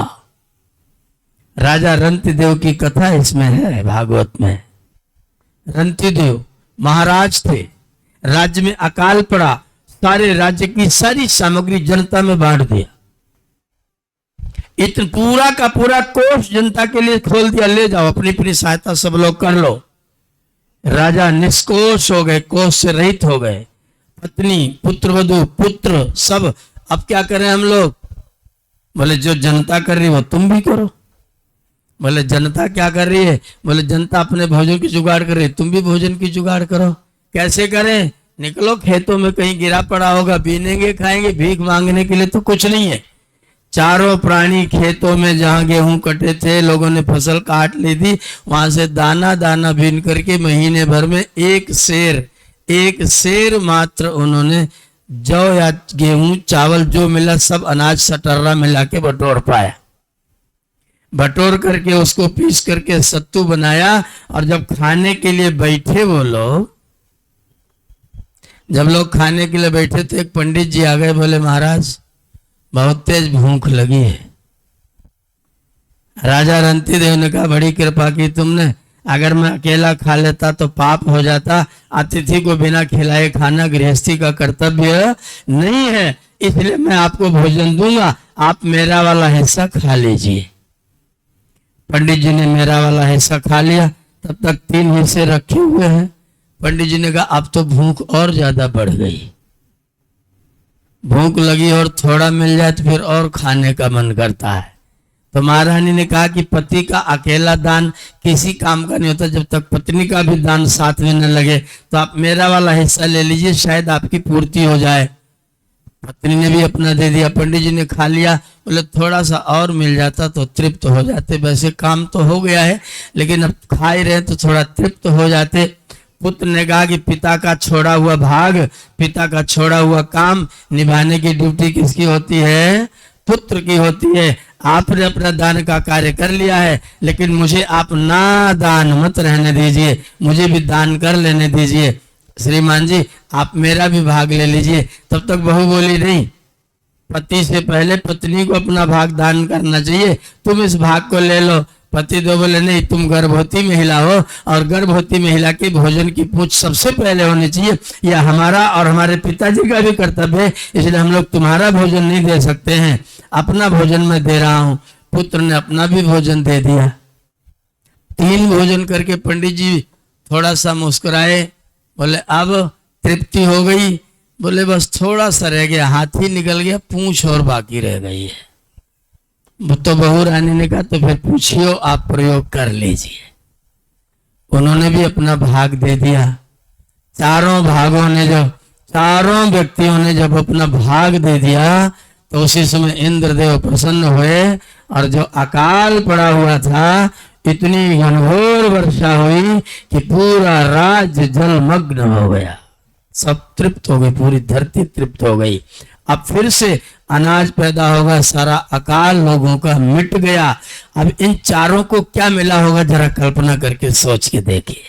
राजा रंतिदेव की कथा इसमें है भागवत में। रंतिदेव महाराज थे, राज्य में अकाल पड़ा, सारे राज्य की सारी सामग्री जनता में बांट दिया। इतना पूरा का पूरा कोष जनता के लिए खोल दिया, ले जाओ अपनी अपनी सहायता सब लोग कर लो। राजा निष्कोष हो गए, कोष से रहित हो गए। पत्नी, पुत्र वधु, पुत्र सब, अब क्या करें हम लोग? बोले जो जनता कर रही है वो तुम भी करो। बोले जनता क्या कर रही है? बोले जनता अपने भोजन की जुगाड़ कर रही है, तुम भी भोजन की जुगाड़ करो। कैसे करें? निकलो खेतों में, कहीं गिरा पड़ा होगा, बीनेंगे, खाएंगे। भीख मांगने के लिए तो कुछ नहीं है। चारों प्राणी खेतों में जहां गेहूं कटे थे, लोगों ने फसल काट ली थी, वहां से दाना दाना बीन करके महीने भर में एक शेर मात्र उन्होंने जौ या गेहूं चावल जो मिला सब अनाज सटर्रा मिला के बटोर पाया। बटोर करके उसको पीस करके सत्तू बनाया। और जब खाने के लिए बैठे वो लोग, जब लोग खाने के लिए बैठे तो एक पंडित जी आ गए, बोले महाराज बहुत तेज भूख लगी है। राजा रंतिदेव ने कहा बड़ी कृपा की तुमने, अगर मैं अकेला खा लेता तो पाप हो जाता। अतिथि को बिना खिलाए खाना गृहस्थी का कर्तव्य नहीं है, इसलिए मैं आपको भोजन दूंगा, आप मेरा वाला हिस्सा खा लीजिए। पंडित जी ने मेरा वाला हिस्सा खा लिया। तब तक 3 हिस्से रखे हुए हैं। पंडित जी ने कहा अब तो भूख और ज्यादा बढ़ गई, भूख लगी और थोड़ा मिल जाए तो फिर और खाने का मन करता है। तो महारानी ने कहा कि पति का अकेला दान किसी काम का नहीं होता, जब तक पत्नी का भी दान साथ में न लगे, तो आप मेरा वाला हिस्सा ले लीजिए, शायद आपकी पूर्ति हो जाए। पत्नी ने भी अपना दे दिया, पंडित जी ने खा लिया। बोले थोड़ा सा और मिल जाता तो तृप्त हो जाते, वैसे काम तो हो गया है लेकिन अब खा ही रहे तो थोड़ा तृप्त हो जाते। पुत्र ने कहा कि पिता का छोड़ा हुआ भाग, पिता का छोड़ा हुआ काम निभाने की ड्यूटी किसकी होती है? पुत्र की होती है। आपने अपना दान का कार्य कर लिया है, लेकिन मुझे आप ना दान मत रहने दीजिए, मुझे भी दान कर लेने दीजिए। श्रीमान जी आप मेरा भी भाग ले लीजिए। तब तक बहू बोली नहीं, पति से पहले पत्नी को अपना भाग दान करना चाहिए, तुम इस भाग को ले लो। पति दो बोले नहीं, तुम गर्भवती महिला हो और गर्भवती महिला की भोजन की पूछ सबसे पहले होनी चाहिए, यह हमारा और हमारे पिताजी का भी कर्तव्य है, इसलिए हम लोग तुम्हारा भोजन नहीं दे सकते हैं, अपना भोजन मैं दे रहा हूं। पुत्र ने अपना भी भोजन दे दिया। 3 भोजन करके पंडित जी थोड़ा सा मुस्कुराए, बोले अब तृप्ति हो गई? बोले बस थोड़ा सा रह गया, हाथी निकल गया, पूंछ और बाकी रह गई है। तो बहू रानी ने कहा तो फिर पूछियो, आप प्रयोग कर लीजिए। उन्होंने भी अपना भाग दे दिया। चारों व्यक्तियों ने जब अपना भाग दे दिया तो उसी समय इंद्रदेव प्रसन्न हुए और जो अकाल पड़ा हुआ था, इतनी घनघोर वर्षा हुई कि पूरा राज्य जलमग्न हो गया, सब तृप्त हो गई, पूरी धरती तृप्त हो गई। अब फिर से अनाज पैदा होगा, सारा अकाल लोगों का मिट गया। अब इन चारों को क्या मिला होगा, जरा कल्पना करके सोच के देखिए।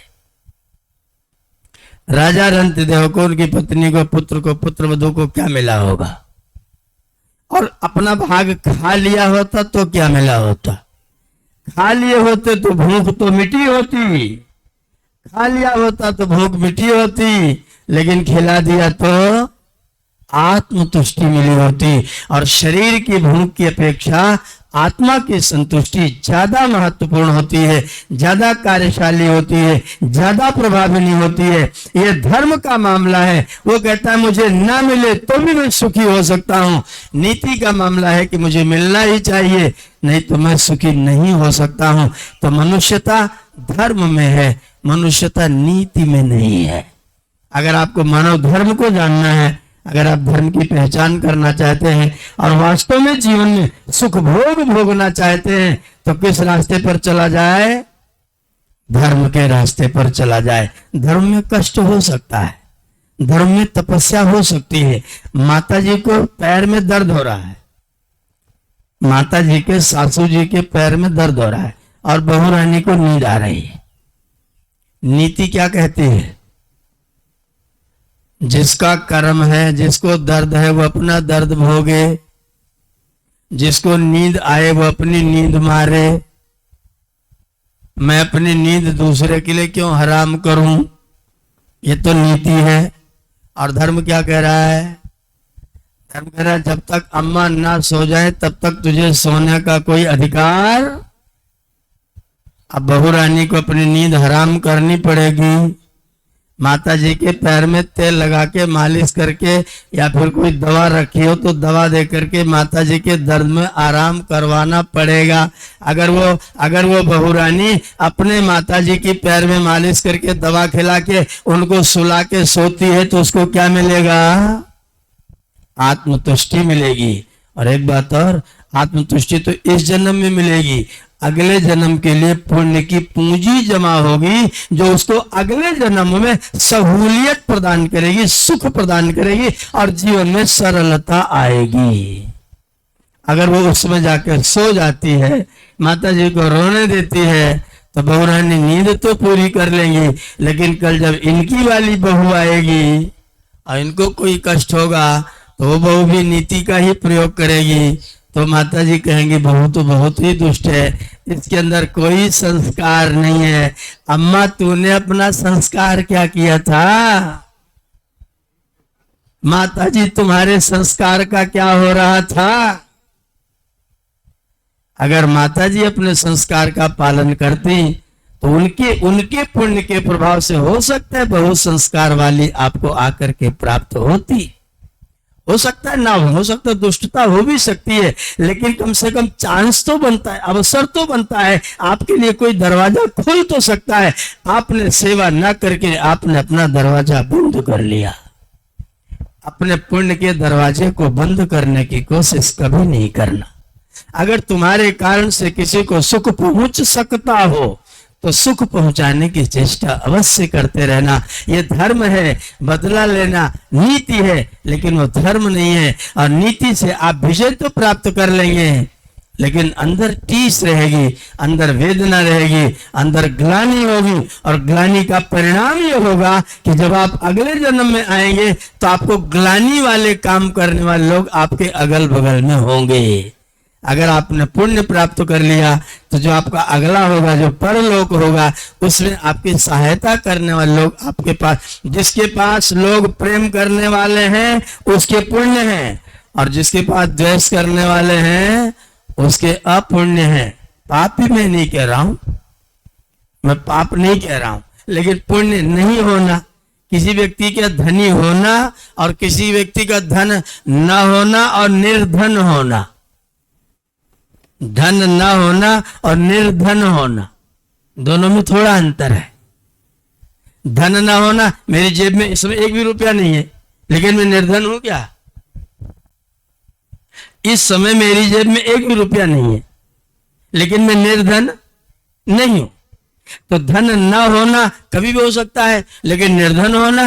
राजा रंतिदेव को, उनकी पत्नी को, पुत्र को, पुत्रवधू को क्या मिला होगा? और अपना भाग खा लिया होता तो क्या मिला होता? खा लिए होते तो भूख तो मिटी होती, खा लिया होता तो भूख मिटी होती, लेकिन खिला दिया तो आत्मतुष्टि मिली होती। और शरीर की भूख की अपेक्षा आत्मा की संतुष्टि ज्यादा महत्वपूर्ण होती है, ज्यादा कार्यशाली होती है, ज्यादा प्रभावी होती है। यह धर्म का मामला है। वो कहता है मुझे ना मिले तो भी मैं सुखी हो सकता हूँ। नीति का मामला है कि मुझे मिलना ही चाहिए, नहीं तो मैं सुखी नहीं हो सकता हूँ। तो मनुष्यता धर्म में है, मनुष्यता नीति में नहीं है। अगर आपको मानव धर्म को जानना है, अगर आप धर्म की पहचान करना चाहते हैं और वास्तव में जीवन में सुख भोग भोगना चाहते हैं, तो किस रास्ते पर चला जाए? धर्म के रास्ते पर चला जाए। धर्म में कष्ट हो सकता है, धर्म में तपस्या हो सकती है। माता जी को पैर में दर्द हो रहा है, माता जी के सासू जी के पैर में दर्द हो रहा है और बहू रानी को नींद आ रही है। नीति क्या कहती है? जिसका कर्म है, जिसको दर्द है वो अपना दर्द भोगे, जिसको नींद आए वो अपनी नींद मारे। मैं अपनी नींद दूसरे के लिए क्यों हराम करूं? ये तो नीति है। और धर्म क्या कह रहा है? धर्म कह रहा है जब तक अम्मा ना सो जाए तब तक तुझे सोने का कोई अधिकार। अब बहू रानी को अपनी नींद हराम करनी पड़ेगी। माता जी के पैर में तेल लगा के मालिश करके या फिर कोई दवा रखी हो तो दवा दे करके माता जी के दर्द में आराम करवाना पड़ेगा। अगर वो बहू रानी अपने माता जी की पैर में मालिश करके दवा खिला के उनको सुला के सोती है तो उसको क्या मिलेगा? आत्मतुष्टि मिलेगी। और एक बात और, आत्मतुष्टि तो इस जन्म में मिलेगी, अगले जन्म के लिए पुण्य की पूंजी जमा होगी जो उसको अगले जन्म में सहूलियत प्रदान करेगी, सुख प्रदान करेगी और जीवन में सरलता आएगी। अगर वो उसमें जाकर सो जाती है, माता जी को रोने देती है, तो बहू रानी नींद तो पूरी कर लेंगी, लेकिन कल जब इनकी वाली बहू आएगी और इनको कोई कष्ट होगा तो वो बहू भी नीति का ही प्रयोग करेगी। तो माता जी कहेंगे बहू तो बहुत ही दुष्ट है, इसके अंदर कोई संस्कार नहीं है। अम्मा तूने अपना संस्कार क्या किया था? माता जी तुम्हारे संस्कार का क्या हो रहा था? अगर माता जी अपने संस्कार का पालन करती तो उनके पुण्य के प्रभाव से हो सकता है बहुत संस्कार वाली आपको आकर के प्राप्त होती। हो सकता है ना हो सकता है दुष्टता हो भी सकती है, लेकिन कम से कम चांस तो बनता है, अवसर तो बनता है, आपके लिए कोई दरवाजा खुल तो सकता है। आपने सेवा ना करके आपने अपना दरवाजा बंद कर लिया। अपने पुण्य के दरवाजे को बंद करने की कोशिश कभी नहीं करना। अगर तुम्हारे कारण से किसी को सुख पहुंच सकता हो तो सुख पहुंचाने की चेष्टा अवश्य करते रहना। ये धर्म है, बदला लेना नीति है, लेकिन वो धर्म नहीं है। और नीति से आप विजय तो प्राप्त कर लेंगे, लेकिन अंदर टीस रहेगी, अंदर वेदना रहेगी, अंदर ग्लानि होगी। और ग्लानि का परिणाम ये होगा कि जब आप अगले जन्म में आएंगे तो आपको ग्लानि वाले काम करने वाले लोग आपके अगल बगल में होंगे। अगर आपने पुण्य प्राप्त कर लिया तो जो आपका अगला होगा, जो परलोक होगा, उसमें आपकी सहायता करने वाले लोग आपके पास, जिसके पास लोग प्रेम करने वाले हैं उसके पुण्य हैं, और जिसके पास द्वेष करने वाले हैं उसके अपुण्य हैं। पाप भी मैं नहीं कह रहा हूं, मैं पाप नहीं कह रहा हूं, लेकिन पुण्य नहीं होना, किसी व्यक्ति का धनी होना और किसी व्यक्ति का धन न होना और निर्धन होना, धन न होना और निर्धन होना, दोनों में थोड़ा अंतर है। धन न होना, मेरी जेब में इस समय 1 भी रुपया नहीं है, लेकिन मैं निर्धन हूं क्या? इस समय मेरी जेब में 1 भी रुपया नहीं है, लेकिन मैं निर्धन नहीं हूं। तो धन न होना कभी भी हो सकता है, लेकिन निर्धन होना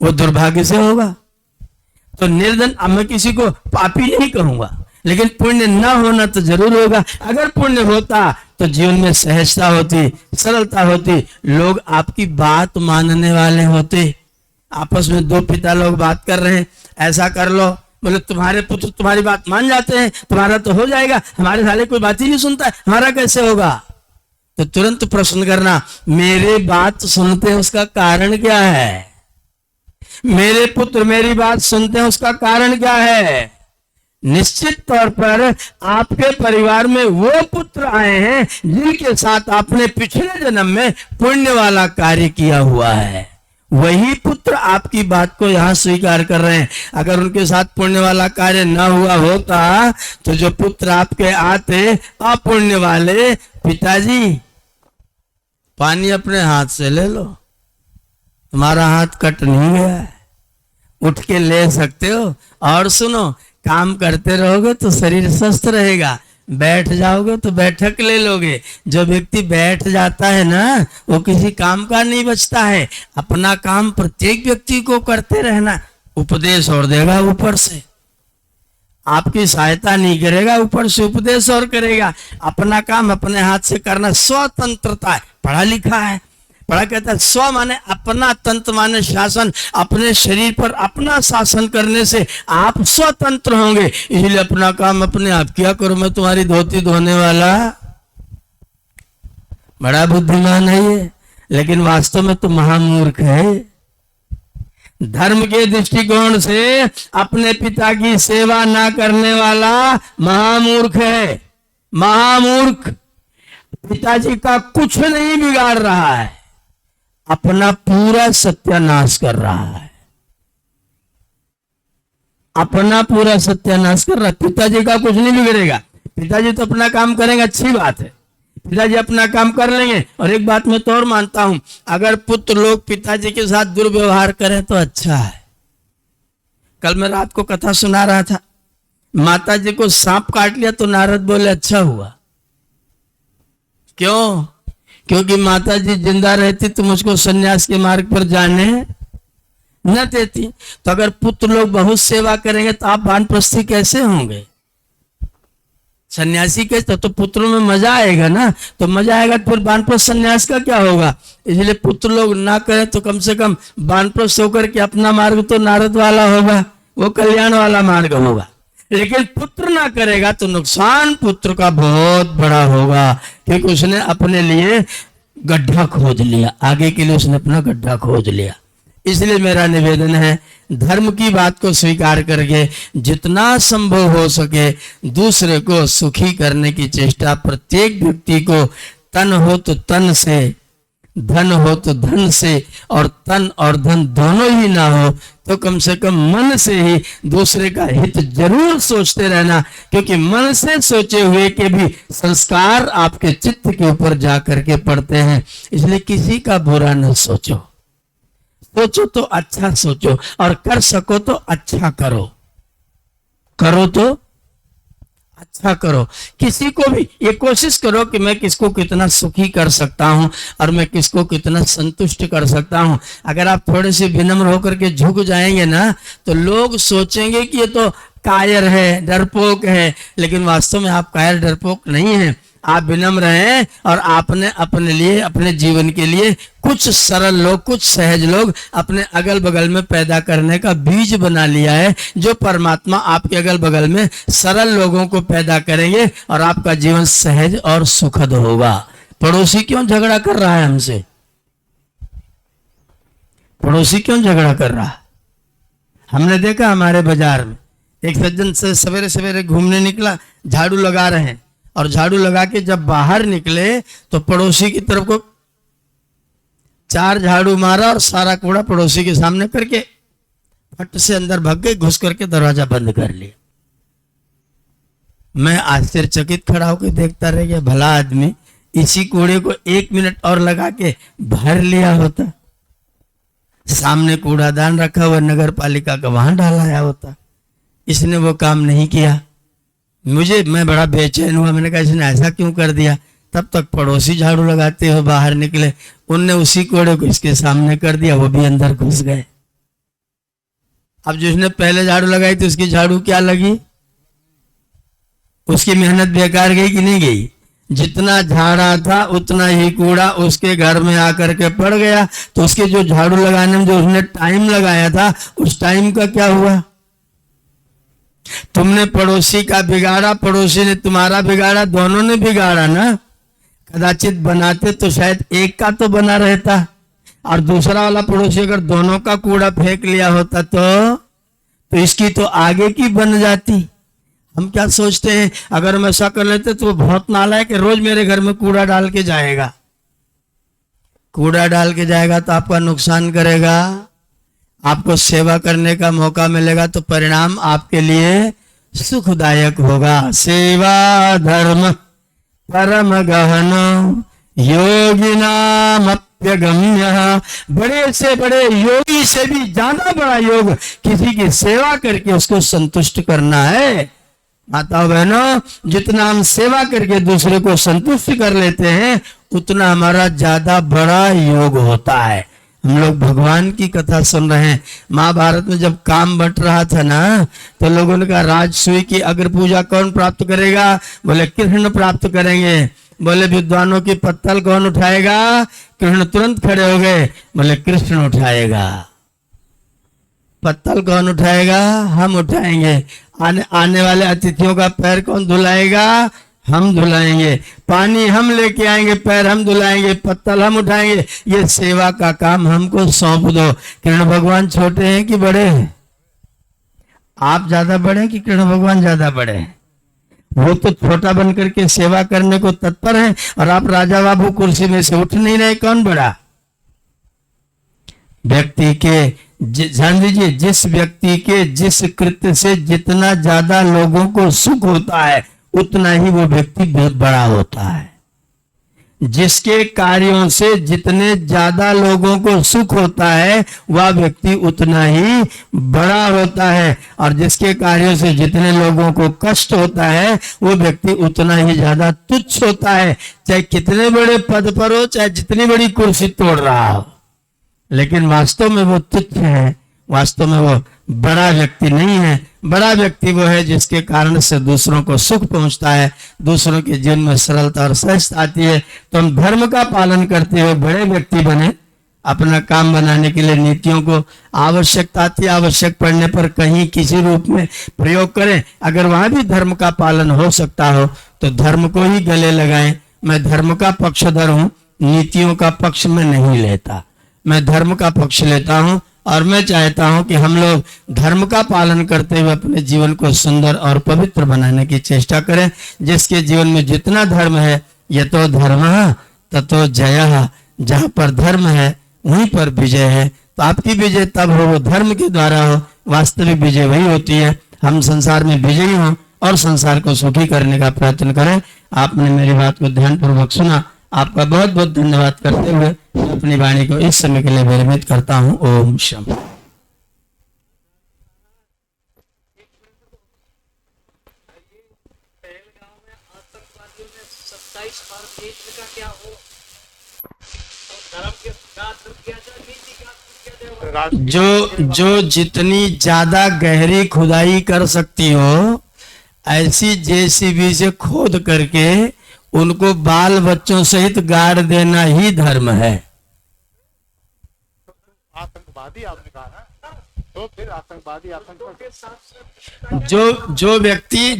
वो दुर्भाग्य से होगा। तो निर्धन, अब मैं किसी को पापी नहीं कहूंगा, लेकिन पुण्य न होना तो जरूर होगा। अगर पुण्य होता तो जीवन में सहजता होती, सरलता होती, लोग आपकी बात मानने वाले होते। आपस में 2 पिता लोग बात कर रहे हैं, ऐसा कर लो, बोले तुम्हारे पुत्र तुम्हारी बात मान जाते हैं, तुम्हारा तो हो जाएगा, हमारे साले कोई बात ही नहीं सुनता है, हमारा कैसे होगा? तो तुरंत प्रश्न करना, मेरे बात सुनते हैं उसका कारण क्या है? मेरे पुत्र मेरी बात सुनते हैं उसका कारण क्या है? निश्चित तौर पर आपके परिवार में वो पुत्र आए हैं जिनके साथ आपने पिछले जन्म में पुण्य वाला कार्य किया हुआ है। वही पुत्र आपकी बात को यहां स्वीकार कर रहे हैं। अगर उनके साथ पुण्य वाला कार्य न हुआ होता तो जो पुत्र आपके आते अपुण्य वाले, पिताजी पानी अपने हाथ से ले लो, तुम्हारा हाथ कट नहीं गया है, उठ के ले सकते हो। और सुनो, काम करते रहोगे तो शरीर स्वस्थ रहेगा, बैठ जाओगे तो बैठक ले लोगे। जो व्यक्ति बैठ जाता है ना, वो किसी काम का नहीं बचता है। अपना काम प्रत्येक व्यक्ति को करते रहना। उपदेश और देगा ऊपर से, आपकी सहायता नहीं करेगा, ऊपर से उपदेश और करेगा। अपना काम अपने हाथ से करना स्वतंत्रता है। पढ़ा लिखा है, पढ़ा कहता है स्व माने अपना, तंत्र माने शासन। अपने शरीर पर अपना शासन करने से आप स्वतंत्र होंगे। इसलिए अपना काम अपने आप किया करो। मैं तुम्हारी धोती धोने वाला, बड़ा बुद्धिमान है ये, लेकिन वास्तव में तो महामूर्ख है। धर्म के दृष्टिकोण से अपने पिता की सेवा ना करने वाला महामूर्ख है। महामूर्ख पिताजी का कुछ नहीं बिगाड़ रहा है, अपना पूरा सत्यानाश कर रहा है। अपना पूरा सत्यानाश कर रहा है। पिताजी का कुछ नहीं बिगड़ेगा। पिताजी तो अपना काम करेंगे, अच्छी बात है, पिताजी अपना काम कर लेंगे। और एक बात मैं तो और मानता हूं, अगर पुत्र लोग पिताजी के साथ दुर्व्यवहार करें तो अच्छा है। कल मैं रात को कथा सुना रहा था, माता जी को सांप काट लिया तो नारद बोले अच्छा हुआ। क्यों? क्योंकि माता जी जिंदा रहती तो मुझको सन्यास के मार्ग पर जाने न देती। तो अगर पुत्र लोग बहुत सेवा करेंगे तो आप वानप्रस्थी कैसे होंगे? सन्यासी के तो पुत्रों में मजा आएगा ना। तो मजा आएगा तो फिर वानप्रस्थ सन्यास का क्या होगा? इसलिए पुत्र लोग ना करें तो कम से कम वानप्रस्थ होकर के अपना मार्ग तो नारद वाला होगा, वो कल्याण वाला मार्ग होगा। लेकिन पुत्र ना करेगा तो नुकसान पुत्र का बहुत बड़ा होगा, क्योंकि उसने अपने लिए गड्ढा खोद लिया, आगे के लिए उसने अपना गड्ढा खोद लिया। इसलिए मेरा निवेदन है, धर्म की बात को स्वीकार करके जितना संभव हो सके दूसरे को सुखी करने की चेष्टा प्रत्येक व्यक्ति को, तन हो तो तन से, धन हो तो धन से, और तन और धन दोनों ही ना हो तो कम से कम मन से ही दूसरे का हित जरूर सोचते रहना। क्योंकि मन से सोचे हुए के भी संस्कार आपके चित्त के ऊपर जा करके पड़ते हैं। इसलिए किसी का बुरा न सोचो, सोचो तो अच्छा सोचो, और कर सको तो अच्छा करो, करो तो अच्छा करो। किसी को भी ये कोशिश करो कि मैं किसको कितना सुखी कर सकता हूं और मैं किसको कितना संतुष्ट कर सकता हूं। अगर आप थोड़े से विनम्र होकर के झुक जाएंगे ना, तो लोग सोचेंगे कि ये तो कायर है, डरपोक है। लेकिन वास्तव में आप कायर डरपोक नहीं हैं, आप विनम्र हैं। और आपने अपने लिए, अपने जीवन के लिए कुछ सरल लोग, कुछ सहज लोग अपने अगल बगल में पैदा करने का बीज बना लिया है, जो परमात्मा आपके अगल बगल में सरल लोगों को पैदा करेंगे और आपका जीवन सहज और सुखद होगा। पड़ोसी क्यों झगड़ा कर रहा है हमसे? पड़ोसी क्यों झगड़ा कर रहा है? हमने देखा हमारे बाजार में एक सज्जन से सवेरे सवेरे घूमने निकला, झाड़ू लगा रहे हैं, और झाड़ू लगा के जब बाहर निकले तो पड़ोसी की तरफ को 4 झाड़ू मारा और सारा कूड़ा पड़ोसी के सामने करके फट से अंदर भाग गए, घुस करके दरवाजा बंद कर लिया। मैं आश्चर्यचकित खड़ा होकर देखता रह गया, भला आदमी इसी कूड़े को 1 मिनट और लगा के भर लिया होता, सामने कूड़ादान रखा हुआ नगर पालिका का, वहां डालाया होता। इसने वो काम नहीं किया। मैं बड़ा बेचैन हुआ, मैंने कहा इसने ऐसा क्यों कर दिया। तब तक पड़ोसी झाड़ू लगाते हुए बाहर निकले, उनने उसी कोड़े को इसके सामने कर दिया, वो भी अंदर घुस गए। अब जिसने पहले झाड़ू लगाई थी उसकी झाड़ू क्या लगी? उसकी मेहनत बेकार गई कि नहीं गई? जितना झाड़ा था उतना ही कूड़ा उसके घर में आकर के पड़ गया। तो उसके जो झाड़ू लगाने में जो उसने टाइम लगाया था, उस टाइम का क्या हुआ? तुमने पड़ोसी का बिगाड़ा, पड़ोसी ने तुम्हारा बिगाड़ा, दोनों ने बिगाड़ा ना। कदाचित बनाते तो शायद एक का तो बना रहता, और दूसरा वाला पड़ोसी अगर दोनों का कूड़ा फेंक लिया होता तो इसकी तो आगे की बन जाती। हम क्या सोचते हैं, अगर हम ऐसा कर लेते तो वो बहुत नालायक है, रोज मेरे घर में कूड़ा डाल के जाएगा। कूड़ा डाल के जाएगा तो आपका नुकसान करेगा, आपको सेवा करने का मौका मिलेगा तो परिणाम आपके लिए सुखदायक होगा। सेवा धर्म परम गहन योगिनाम अप्यगम्य। बड़े से बड़े योगी से भी ज्यादा बड़ा योग किसी की सेवा करके उसको संतुष्ट करना है। माताओं बहनों, जितना हम सेवा करके दूसरे को संतुष्ट कर लेते हैं उतना हमारा ज्यादा बड़ा योग होता है। हम लोग भगवान की कथा सुन रहे हैं। महाभारत में जब काम बंट रहा था ना, तो लोगों ने कहा राजसूय की अग्र पूजा कौन प्राप्त करेगा? बोले कृष्ण प्राप्त करेंगे। बोले विद्वानों की पत्तल कौन उठाएगा? कृष्ण तुरंत खड़े हो गए, बोले कृष्ण उठाएगा। पत्तल कौन उठाएगा? हम उठाएंगे। आने वाले अतिथियों का पैर कौन धुलाएगा? हम धुलाएंगे। पानी हम लेके आएंगे, पैर हम धुलाएंगे, पत्तल हम उठाएंगे। ये सेवा का काम हमको सौंप दो। कृष्ण भगवान छोटे हैं कि बड़े हैं? आप ज्यादा बड़े हैं कि कृष्ण भगवान ज्यादा बड़े हैं? वो तो छोटा बन करके सेवा करने को तत्पर है और आप राजा बाबू कुर्सी में से उठ नहीं रहे। कौन बड़ा? व्यक्ति के ध्यान दीजिए, जिस व्यक्ति के जिस कृत्य से जितना ज्यादा लोगों को सुख होता है उतना ही वो व्यक्ति बड़ा होता है। जिसके कार्यों से जितने ज्यादा लोगों को सुख होता है वह व्यक्ति उतना ही बड़ा होता है, और जिसके कार्यों से जितने लोगों को कष्ट होता है वो व्यक्ति उतना ही ज्यादा तुच्छ होता है। चाहे कितने बड़े पद पर हो, चाहे जितनी बड़ी कुर्सी तोड़ रहा हो, लेकिन वास्तव में वो तुच्छ है, वास्तव में वो बड़ा व्यक्ति नहीं है। बड़ा व्यक्ति वो है जिसके कारण से दूसरों को सुख पहुंचता है, दूसरों के जीवन में सरलता और सहजता आती है। तो हम धर्म का पालन करते हुए बड़े व्यक्ति बने, अपना काम बनाने के लिए नीतियों को आवश्यकता आती है, आवश्यक पड़ने पर कहीं किसी रूप में प्रयोग करें। अगर वहां भी धर्म का पालन हो सकता हो तो धर्म को ही गले लगाएं। मैं धर्म का पक्षधर हूं, नीतियों का पक्ष में नहीं लेता। मैं धर्म का पक्ष लेता हूं और मैं चाहता हूं कि हम लोग धर्म का पालन करते हुए अपने जीवन को सुंदर और पवित्र बनाने की चेष्टा करें। जिसके जीवन में जितना धर्म है, यतो धर्मः ततो जयः, जहां पर धर्म है वहीं पर विजय है। तो आपकी विजय तब हो वो धर्म के द्वारा हो, वास्तविक विजय वही होती है। हम संसार में विजयी हों और संसार को सुखी करने का प्रयत्न करें। आपने मेरी बात को ध्यानपूर्वक सुना, आपका बहुत बहुत धन्यवाद करते हुए मैं अपनी वाणी को इस समय के लिए विरमित करता हूं। ओम शम। जो जितनी ज्यादा गहरी खुदाई कर सकती हो ऐसी जेसीबी से खोद करके उनको बाल बच्चों सहित गाड़ देना ही धर्म है। आतंकवादी आपने कहा ना, तो फिर आतंकवादी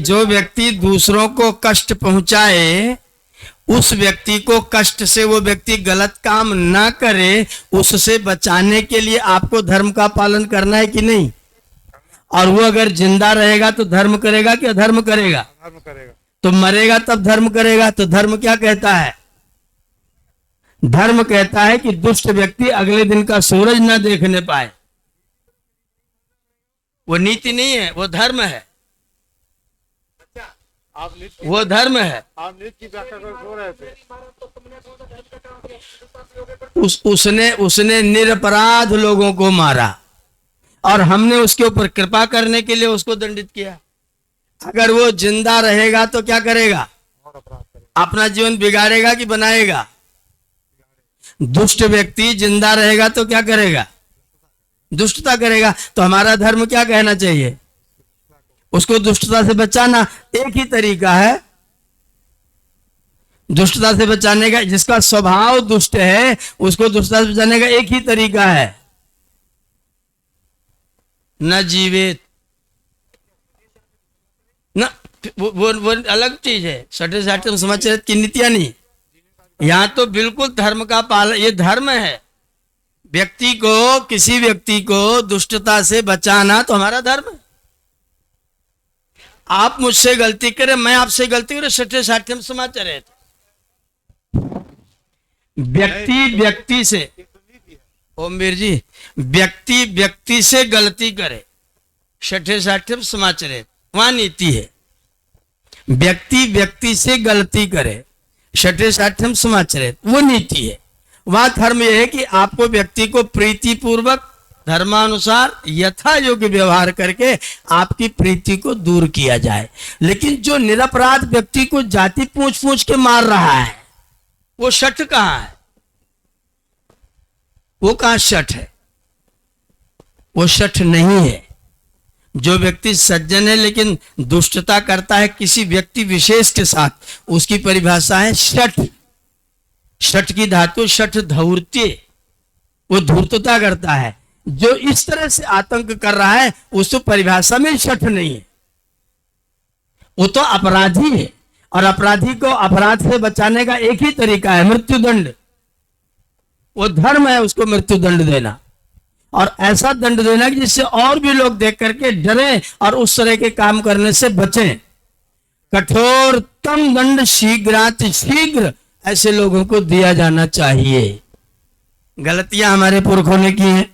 जो व्यक्ति दूसरों को कष्ट पहुंचाए, उस व्यक्ति को कष्ट से वो व्यक्ति गलत काम ना करे, उससे बचाने के लिए आपको धर्म का पालन करना है कि नहीं? और वो अगर जिंदा रहेगा तो धर्म करेगा कि अधर्म करेगा? धर्म करेगा। तो मरेगा तब धर्म करेगा। तो धर्म क्या कहता है? धर्म कहता है कि दुष्ट व्यक्ति अगले दिन का सूरज न देखने पाए। वो नीति नहीं है, वो धर्म है। वो धर्म है। आप नीति की व्याख्या कर सो रहे थे। उसने निरपराध लोगों को मारा और हमने उसके ऊपर कृपा करने के लिए उसको दंडित किया। अगर वो जिंदा रहेगा तो क्या करेगा? अपना जीवन बिगाड़ेगा कि बनाएगा? दुष्ट व्यक्ति जिंदा रहेगा तो क्या करेगा? दुष्टता करेगा। तो हमारा धर्म क्या कहना चाहिए? उसको दुष्टता से बचाना। एक ही तरीका है दुष्टता से बचाने का। जिसका स्वभाव दुष्ट है उसको दुष्टता से बचाने का एक ही तरीका है, न जीवित ना। वो अलग चीज है। सठे साठे समाचार की नीतियां नहीं। यहां तो बिल्कुल धर्म का पालन, ये धर्म है। व्यक्ति को, किसी व्यक्ति को दुष्टता से बचाना तो हमारा धर्म है। आप मुझसे गलती करें, मैं आपसे गलती करें, सठे साठे हम समाचार है। व्यक्ति से, ओमवीर जी, व्यक्ति से गलती करे, सठे साठे समाचार है, वहां नीति है। व्यक्ति से गलती करे, सठे साठे समाचार है, वो नीति है। वहां धर्म यह है कि आपको व्यक्ति को प्रीति पूर्वक धर्मानुसार यथा योग्य व्यवहार करके आपकी प्रीति को दूर किया जाए। लेकिन जो निरपराध व्यक्ति को जाति पूछ पूछ के मार रहा है, वो शठ कहां है? वो कहां शठ है? वो शठ नहीं है। जो व्यक्ति सज्जन है लेकिन दुष्टता करता है किसी व्यक्ति विशेष के साथ, उसकी परिभाषा है शठ। शठ की धातु शठ धौर्त्य, वो धूर्तता करता है। जो इस तरह से आतंक कर रहा है उसको परिभाषा में शठ नहीं है, वो तो अपराधी है। और अपराधी को अपराध से बचाने का एक ही तरीका है, मृत्युदंड। वो धर्म है उसको मृत्युदंड देना, और ऐसा दंड देना कि जिससे और भी लोग देख करके डरें और उस तरह के काम करने से बचें। कठोरतम दंड शीघ्र ऐसे लोगों को दिया जाना चाहिए। गलतियां हमारे पुरखों ने की हैं,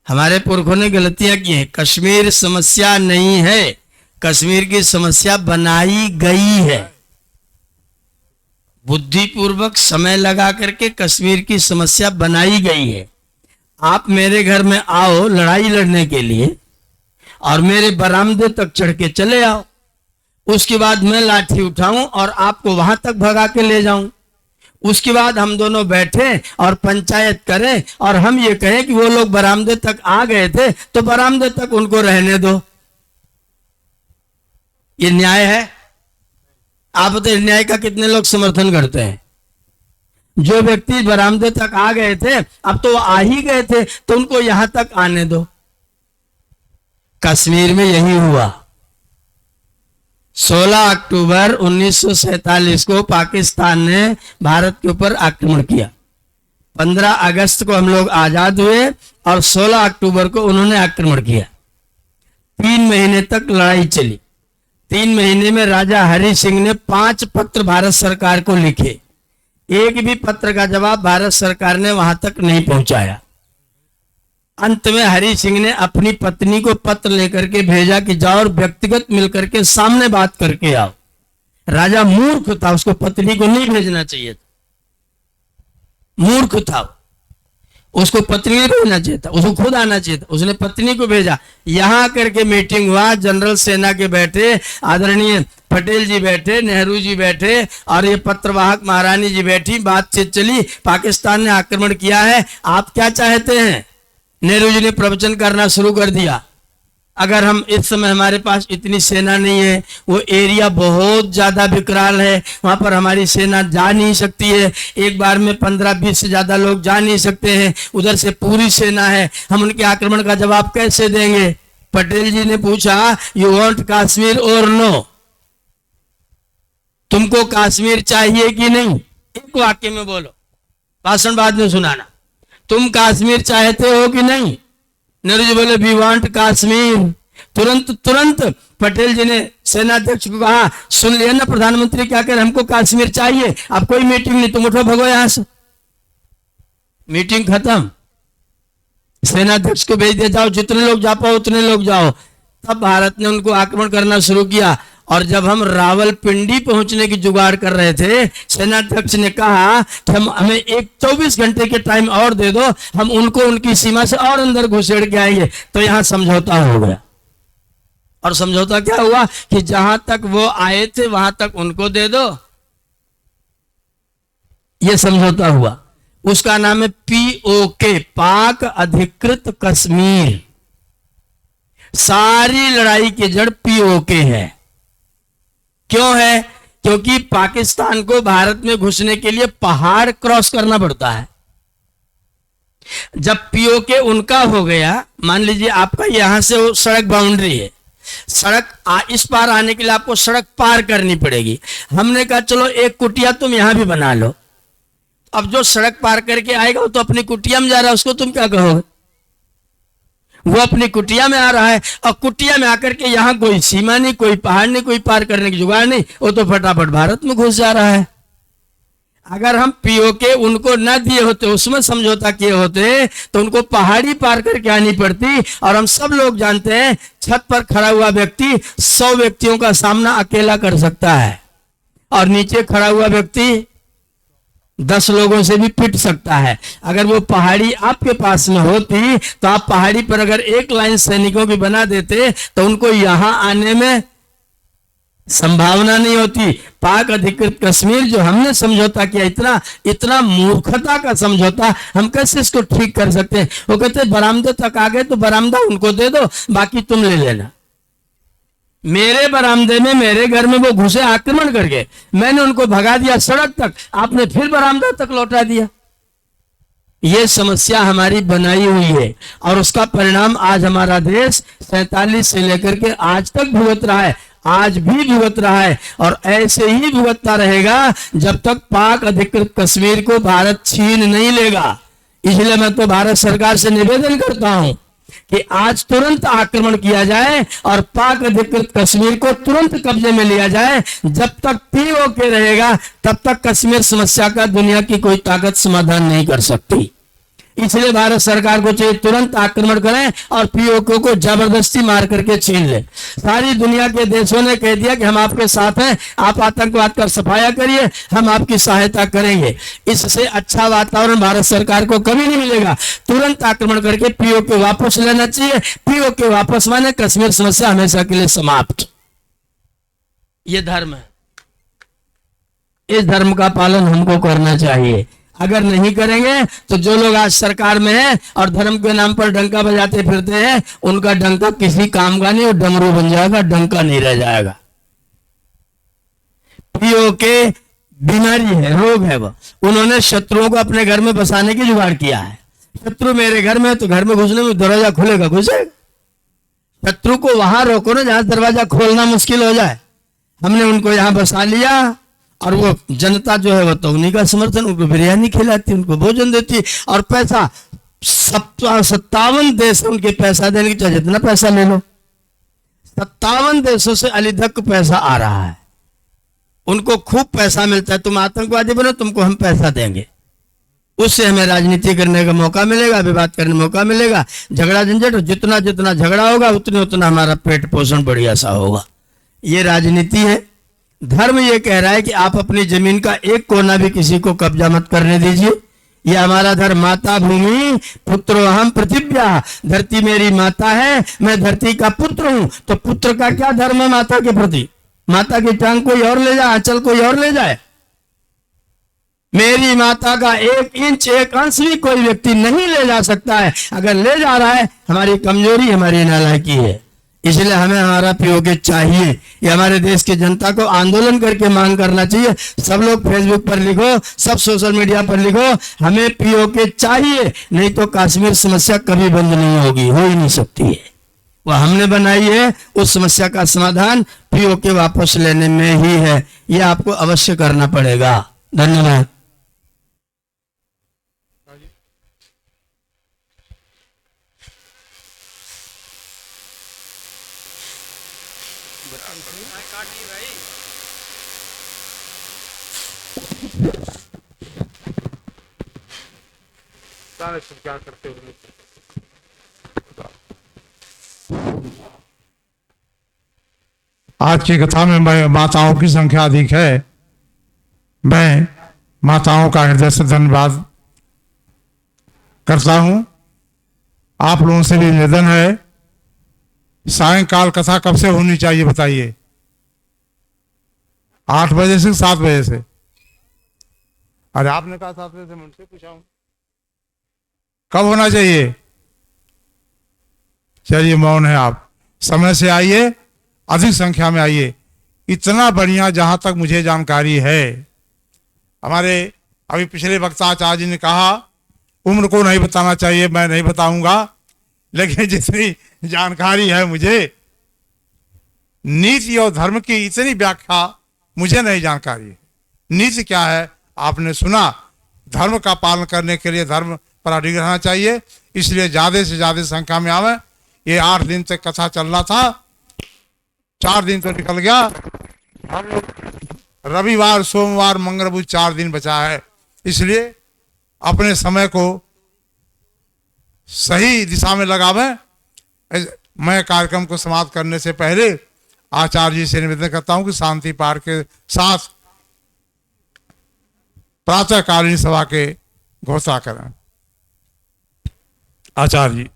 हमारे पुरखों ने गलतियां की हैं। कश्मीर समस्या नहीं है, कश्मीर की समस्या बनाई गई है। बुद्धिपूर्वक समय लगा करके कश्मीर की समस्या बनाई गई है। आप मेरे घर में आओ लड़ाई लड़ने के लिए और मेरे बरामदे तक चढ़ के चले आओ, उसके बाद मैं लाठी उठाऊं और आपको वहां तक भगा के ले जाऊं। उसके बाद हम दोनों बैठे और पंचायत करें और हम ये कहें कि वो लोग बरामदे तक आ गए थे तो बरामदे तक उनको रहने दो। ये न्याय है? आप बताइए, न्याय का कितने लोग समर्थन करते हैं? जो व्यक्ति बरामदे तक आ गए थे, अब तो वो आ ही गए थे, तो उनको यहां तक आने दो। कश्मीर में यही हुआ। 16 अक्टूबर 1947 को पाकिस्तान ने भारत के ऊपर आक्रमण किया। 15 अगस्त को हम लोग आजाद हुए और 16 अक्टूबर को उन्होंने आक्रमण किया। 3 महीने तक लड़ाई चली। 3 महीने में राजा हरि सिंह ने 5 पत्र भारत सरकार को लिखे। एक भी पत्र का जवाब भारत सरकार ने वहां तक नहीं पहुंचाया। अंत में हरि सिंह ने अपनी पत्नी को पत्र लेकर के भेजा कि जाओ और व्यक्तिगत मिलकर के सामने बात करके आओ। राजा मूर्ख था, उसको पत्नी को नहीं भेजना चाहिए था, मूर्ख था, उसको पत्नी नहीं भेजना चाहिए था, उसको खुद आना चाहिए था। उसने पत्नी को भेजा। यहां करके मीटिंग हुआ, जनरल सेना के बैठे, आदरणीय पटेल जी बैठे, नेहरू जी बैठे और ये पत्रवाहक महारानी जी बैठी। बातचीत चली। पाकिस्तान ने आक्रमण किया है, आप क्या चाहते हैं? नेहरू जी ने प्रवचन करना शुरू कर दिया। अगर हम इस समय, हमारे पास इतनी सेना नहीं है, वो एरिया बहुत ज्यादा विकराल है, वहां पर हमारी सेना जा नहीं सकती है, एक बार में 15-20 से ज्यादा लोग जा नहीं सकते हैं, उधर से पूरी सेना है, हम उनके आक्रमण का जवाब कैसे देंगे? पटेल जी ने पूछा, यू वांट कश्मीर और नो? तुमको कश्मीर चाहिए कि नहीं? एक वाक्य में बोलो, भाषण बाद में सुनाना। तुम कश्मीर चाहते हो कि नहीं? नेहरू जी बोले, वी वांट कश्मीर। तुरंत पटेल जी ने सेनाध्यक्ष को कहा, सुन लिया ना प्रधानमंत्री क्या कह रहे, हमको कश्मीर चाहिए, अब कोई मीटिंग नहीं, तुम उठो भगो यहां से। मीटिंग खत्म। सेनाध्यक्ष को भेज दिया, जाओ जितने लोग जा पाओ उतने लोग जाओ। तब भारत ने उनको आक्रमण करना शुरू किया। और जब हम रावलपिंडी पहुंचने की जुगाड़ कर रहे थे, सेनाध्यक्ष ने कहा कि हमें 24 घंटे के टाइम और दे दो, हम उनको उनकी सीमा से और अंदर घुसेड़ के आएंगे। तो यहां समझौता हो गया। और समझौता क्या हुआ कि जहां तक वो आए थे वहां तक उनको दे दो, ये समझौता हुआ। उसका नाम है POK, पाक अधिकृत कश्मीर। सारी लड़ाई की जड़ POK है। क्यों है? क्योंकि पाकिस्तान को भारत में घुसने के लिए पहाड़ क्रॉस करना पड़ता है। जब POK उनका हो गया, मान लीजिए आपका यहां से वो सड़क बाउंड्री है, सड़क इस पार आने के लिए आपको सड़क पार करनी पड़ेगी। हमने कहा चलो एक कुटिया तुम यहां भी बना लो। अब जो सड़क पार करके आएगा वो तो अपनी कुटिया में जा रहा है, उसको तुम क्या कहोगे? वो अपनी कुटिया में आ रहा है और कुटिया में आकर के यहाँ कोई सीमा नहीं, कोई पहाड़ नहीं, कोई पार करने की जुगाड़ नहीं, वो तो फटाफट भारत में घुस जा रहा है। अगर हम POK उनको न दिए होते, उसमें समझौता किए होते, तो उनको पहाड़ी पार करके आनी पड़ती। और हम सब लोग जानते हैं छत पर खड़ा हुआ व्यक्ति 100 व्यक्तियों का सामना अकेला कर सकता है और नीचे खड़ा हुआ व्यक्ति 10 लोगों से भी पिट सकता है। अगर वो पहाड़ी आपके पास में होती तो आप पहाड़ी पर अगर एक लाइन सैनिकों की बना देते तो उनको यहां आने में संभावना नहीं होती। पाक अधिकृत कश्मीर जो हमने समझौता किया, इतना इतना मूर्खता का समझौता, हम कैसे इसको ठीक कर सकते हैं? वो कहते बरामदे तक आ गए तो बरामदा उनको दे दो, बाकी तुम ले लेना। मेरे बरामदे में, मेरे घर में वो घुसे आक्रमण करके, मैंने उनको भगा दिया सड़क तक, आपने फिर बरामदा तक लौटा दिया। ये समस्या हमारी बनाई हुई है और उसका परिणाम आज हमारा देश 47 से लेकर के आज तक भुगत रहा है, आज भी भुगत रहा है और ऐसे ही भुगतता रहेगा जब तक पाक अधिकृत कश्मीर को भारत छीन नहीं लेगा। इसलिए मैं तो भारत सरकार से निवेदन करता हूं कि आज तुरंत आक्रमण किया जाए और पाक अधिकृत कश्मीर को तुरंत कब्जे में लिया जाए। जब तक पीओके रहेगा तब तक कश्मीर समस्या का दुनिया की कोई ताकत समाधान नहीं कर सकती। इसलिए भारत सरकार को चाहिए तुरंत आक्रमण करें और पीओके को जबरदस्ती मार करके छीन ले। सारी दुनिया के देशों ने कह दिया कि हम आपके साथ हैं, आप आतंकवाद का सफाया करिए, हम आपकी सहायता करेंगे। इससे अच्छा वातावरण भारत सरकार को कभी नहीं मिलेगा। तुरंत आक्रमण करके पीओके वापस लेना चाहिए। पीओके वापस माने कश्मीर समस्या हमेशा के लिए समाप्त। ये धर्म है, इस धर्म का पालन हमको करना चाहिए। अगर नहीं करेंगे तो जो लोग आज सरकार में हैं और धर्म के नाम पर डंका बजाते फिरते हैं, उनका डंका किसी काम का नहीं, वो डमरू बन जाएगा, डंका नहीं रह जाएगा। पीओके बीमारी है, रोग है। वो उन्होंने शत्रुओं को अपने घर में बसाने की जुगाड़ किया है। शत्रु मेरे घर में है तो घर में घुसने में दरवाजा खुलेगा, घुसेगा। शत्रु को वहां रोको ना जहां दरवाजा खोलना मुश्किल हो जाए। हमने उनको यहां बसा लिया और वो जनता जो है वो तो उन्हीं का समर्थन, उनको बिरयानी खिलाती, उनको भोजन देती और पैसा 57 देश उनके पैसा देने की, चाहे जितना पैसा ले लो, 57 देशों से अलिधक पैसा आ रहा है। उनको खूब पैसा मिलता है, तुम आतंकवादी बनो, तुमको हम पैसा देंगे, उससे हमें राजनीति करने का मौका मिलेगा, विवाद करने का मौका मिलेगा, झगड़ा झंझट, जितना जितना झगड़ा होगा उतने उतना हमारा पेट पोषण बढ़िया सा होगा। ये राजनीति है। धर्म ये कह रहा है कि आप अपनी जमीन का एक कोना भी किसी को कब्जा मत करने दीजिए। ये हमारा धर्म। माता भूमि पुत्रो अहम पृथिव्या, धरती मेरी माता है, मैं धरती का पुत्र हूं। तो पुत्र का क्या धर्म है माता के प्रति? माता की टांग कोई और ले जाए, आंचल कोई और ले जाए। मेरी माता का 1 इंच 1 अंश भी कोई व्यक्ति नहीं ले जा सकता है। अगर ले जा रहा है, हमारी कमजोरी, हमारी नालायकी है। इसलिए हमें हमारा पीओके चाहिए। ये हमारे देश की जनता को आंदोलन करके मांग करना चाहिए। सब लोग फेसबुक पर लिखो, सब सोशल मीडिया पर लिखो, हमें पीओके चाहिए, नहीं तो कश्मीर समस्या कभी बंद नहीं होगी, हो ही नहीं सकती है। वह हमने बनाई है, उस समस्या का समाधान पीओके वापस लेने में ही है। यह आपको अवश्य करना पड़ेगा। धन्यवाद। क्या करते हो? आज की कथा में माताओं की संख्या अधिक है। मैं माताओं का हृदय से धन्यवाद करता हूं। आप लोगों से भी निवेदन है, सायंकाल कथा कब से होनी चाहिए बताइए? 8 बजे से 7 बजे से? अरे आपने कहा 7 बजे से, मैं उनसे पूछा हूं कब होना चाहिए। चलिए मौन है आप, समय से आइए, अधिक संख्या में आइए। इतना बढ़िया, जहां तक मुझे जानकारी है, हमारे अभी पिछले वक्ता आचार्य जी ने कहा उम्र को नहीं बताना चाहिए, मैं नहीं बताऊंगा, लेकिन जितनी जानकारी है मुझे, नीति और धर्म की इतनी व्याख्या मुझे नहीं जानकारी है। नीति क्या है आपने सुना, धर्म का पालन करने के लिए धर्म पर अडिग रहना चाहिए। इसलिए ज्यादा से ज्यादा संख्या में आवे। ये 8 दिन तक कथा चलना था, 4 दिन तो निकल गया। हम लोग रविवार, सोमवार, मंगल, बुध 4 दिन बचा है। इसलिए अपने समय को सही दिशा में लगावे। मैं कार्यक्रम को समाप्त करने से पहले आचार्य जी से निवेदन करता हूं कि शांति पाठ के साथ प्रातःकालीन सभा के घोषणा करें। आचार्य जी।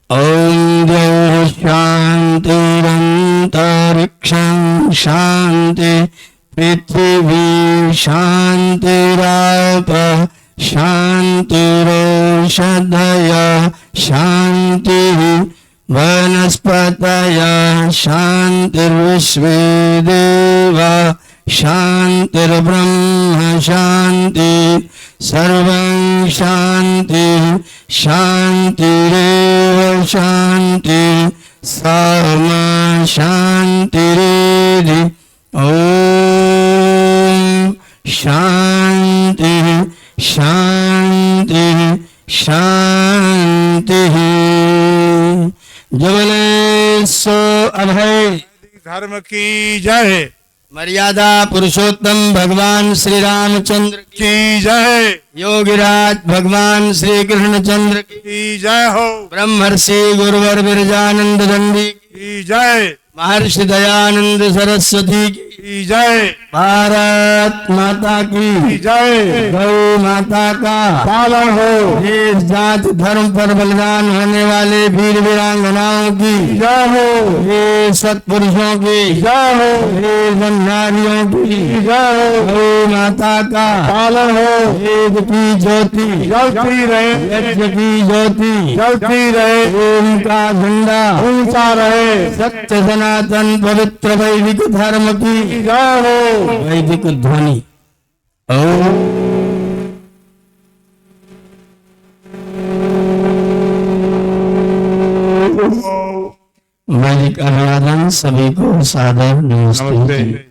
ओम द्यौः शान्तिरन्तरिक्षं शान्ति पृथिवी शान्तिराप शान्तिरोषधयः शान्तिः वनस्पतयः शान्तिर्विश्वे देवा शान्तिर्ब्रह्म शान्ति सर्वं शान्ति शान्तिरेव शान्ति सामा शान्तिरेधि। ओम शान्ति शान्ति शान्ति। जबले सो अभय। धर्म की जय। मर्यादा पुरुषोत्तम भगवान श्री रामचंद्र की जय। योगिराज भगवान श्री कृष्णचंद्र की जय हो। ब्रह्मर्षि गुरुवर विरजानंद दंडी की जय। महर्षि दयानंद सरस्वती की जय। भारत माता की जय। गौ माता का पालन हो। देश जाति धर्म पर बलिदान होने वाले वीर वीरांगनाओं की जय हो। ये सत्पुरुषों की जय हो। ये नारियों की जय हो। गौ माता का पालन हो। वेद की ज्योति जलती रहे। यज्ञ की ज्योति जलती रहे। ओम का झंडा ऊंचा रहे। सत्य सनातन पवित्र वैदिक धर्म की जय हो। वैदिक ध्वनि। ओम वैदिक अभिवादन सभी को सादर नमस्ते।